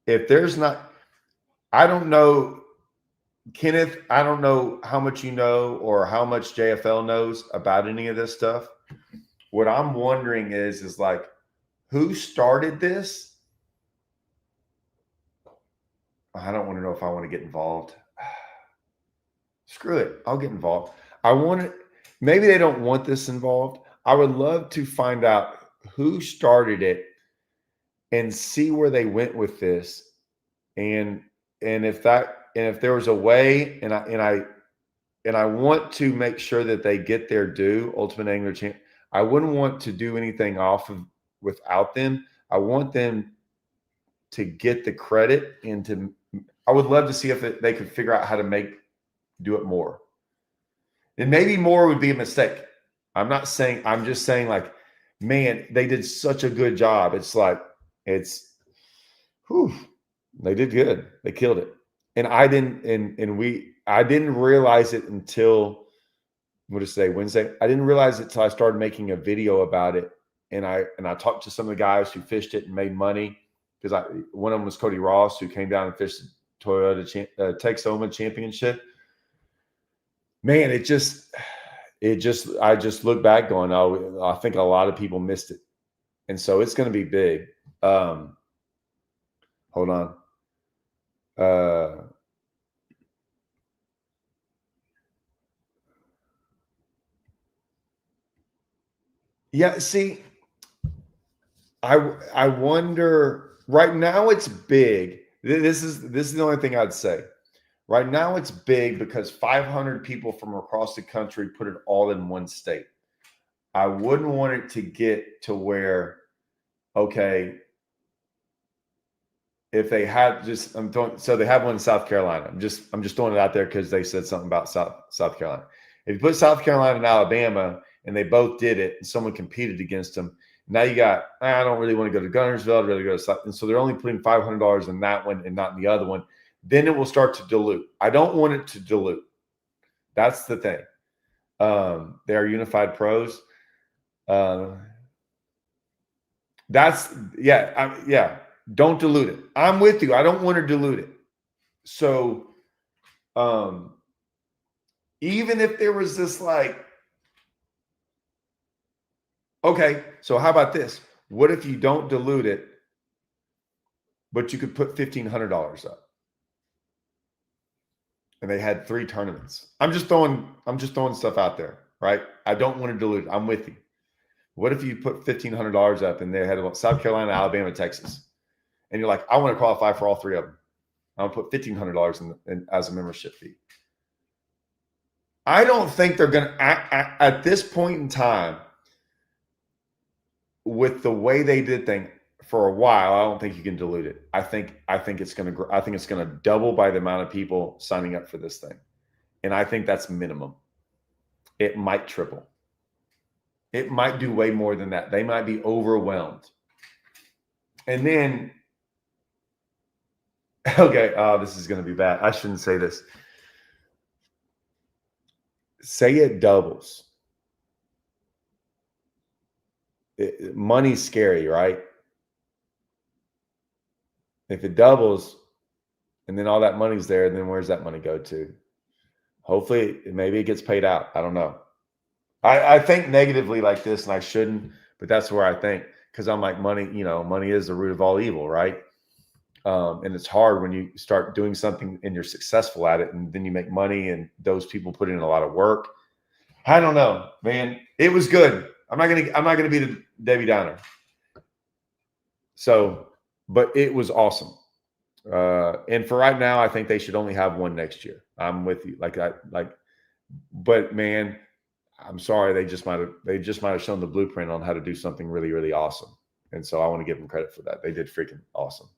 If there's not, I don't know, Kenneth, I don't know how much you know or how much JFL knows about any of this stuff. What I'm wondering is who started this? I don't want to know if I want to get involved. Screw it. I'll get involved. Maybe they don't want this involved. I would love to find out who started it and see where they went with this. And if there was a way, and I want to make sure that they get their due, Ultimate Angler Champ. I wouldn't want to do anything without them. I want them to get the credit, and I would love to see if they could figure out how to do it more. And maybe more would be a mistake. I'm just saying man, they did such a good job. They did good. They killed it. And I didn't realize it until, what is today, Wednesday? I didn't realize it until I started making a video about it. And I talked to some of the guys who fished it and made money, because one of them was Cody Ross, who came down and fished the Toyota Texoma Championship. Man, I just look back going, oh, I think a lot of people missed it. And so it's going to be big. Hold on. Yeah, see, I wonder, right now it's big. This is the only thing I'd say. Right now it's big because 500 people from across the country put it all in one state. I wouldn't want it to get to where, okay, if they had so they have one in South Carolina. I'm just throwing it out there because they said something about South Carolina. If you put South Carolina and Alabama and they both did it and someone competed against them, now you got, I don't really want to go to Gunnersville. I'd rather go to South. And so they're only putting $500 in that one and not in the other one. Then it will start to dilute. I don't want it to dilute. That's the thing. They are unified pros. Yeah. Don't dilute it. I'm with you. I don't want to dilute it. So, even if there was this okay, so how about this? What if you don't dilute it, but you could put $1,500 up? and they had 3 tournaments. I'm just throwing stuff out there, right? I don't want to dilute. I'm with you. What if you put $1,500 up and they had South Carolina, Alabama, Texas, and you're like, I want to qualify for all 3 of them. I'll put $1,500 in as a membership fee. I don't think they're going to, at this point in time, with the way they did things for a while, I don't think you can dilute it. I think it's going to double by the amount of people signing up for this thing. And I think that's minimum. It might triple. It might do way more than that. They might be overwhelmed. And then, okay, this is going to be bad. I shouldn't say this. Say it doubles. Money's scary, right? If it doubles and then all that money's there, then where's that money go to? Hopefully, maybe it gets paid out. I don't know. I think negatively like this, and I shouldn't, but that's where I think, because I'm like, money, money is the root of all evil, right? And it's hard when you start doing something and you're successful at it, and then you make money, and those people put in a lot of work. I don't know, man. It was good. I'm not gonna be the Debbie Downer. So, but it was awesome. And for right now, I think they should only have one next year. I'm with you. But man, I'm sorry. They just might have shown the blueprint on how to do something really, really awesome. And so I want to give them credit for that. They did freaking awesome.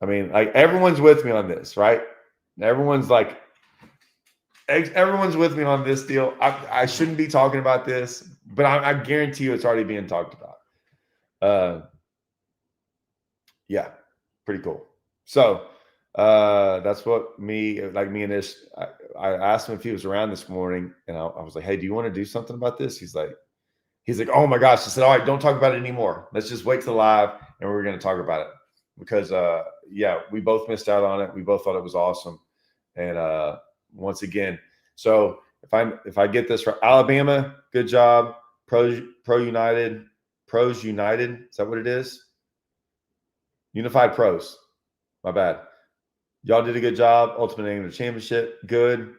I mean, like, everyone's with me on this, right? Everyone's with me on this deal. I shouldn't be talking about this, but I guarantee you it's already being talked about. Yeah, pretty cool. So that's what me and Ish, I asked him if he was around this morning, and I was like, hey, do you want to do something about this? He's like, oh my gosh. I said, all right, don't talk about it anymore. Let's just wait till live, and we're going to talk about it. Because yeah, we both missed out on it. We both thought it was awesome. And once again, so if I get this right, Alabama, good job. Pros United, is that what it is? Unified Pros. My bad. Y'all did a good job. Ultimate Angler Championship, good.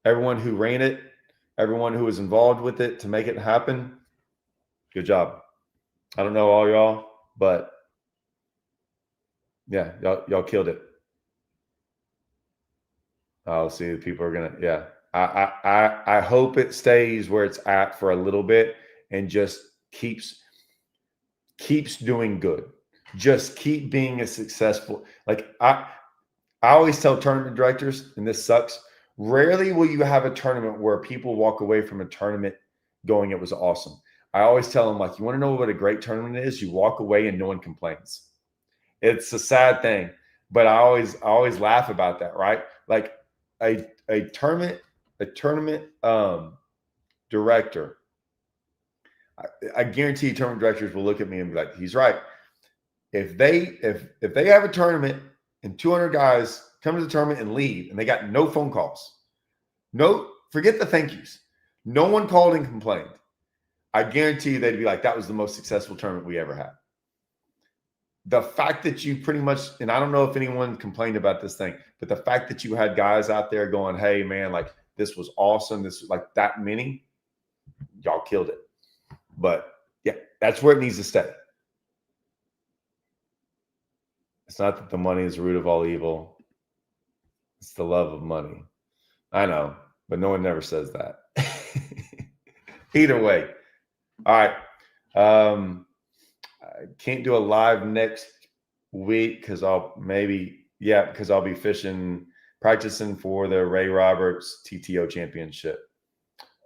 Everyone who ran it, everyone who was involved with it to make it happen, good job. I don't know all y'all, but yeah, y'all killed it. I'll see. People are gonna, yeah. I hope it stays where it's at for a little bit and just keeps doing good. Just keep being a successful. Like I always tell tournament directors, and this sucks, rarely will you have a tournament where people walk away from a tournament going, it was awesome. I always tell them, like, you want to know what a great tournament is? You walk away and no one complains. It's a sad thing, but I always laugh about that, right? Like a tournament director, I guarantee tournament directors will look at me and be like, he's right. If they have a tournament and 200 guys come to the tournament and leave, and they got no phone calls, forget the thank yous, no one called and complained, I guarantee you they'd be like, that was the most successful tournament we ever had. The fact that you pretty much, and I don't know if anyone complained about this thing, but the fact that you had guys out there going, hey man, like, this was awesome, this was like that many, y'all killed it. But yeah, that's where it needs to stay. It's not that the money is the root of all evil. It's the love of money. I know, but no one never says that. Either way. All right. I can't do a live next week because I'll be fishing, practicing for the Ray Roberts TTO championship.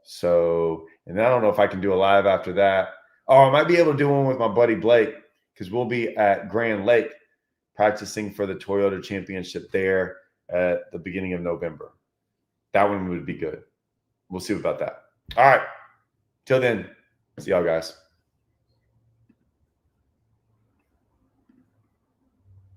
So, and I don't know if I can do a live after that. Oh, I might be able to do one with my buddy Blake, because we'll be at Grand Lake practicing for the Toyota championship there at the beginning of November. That one would be good. We'll see about that. All right. Till then, see y'all guys.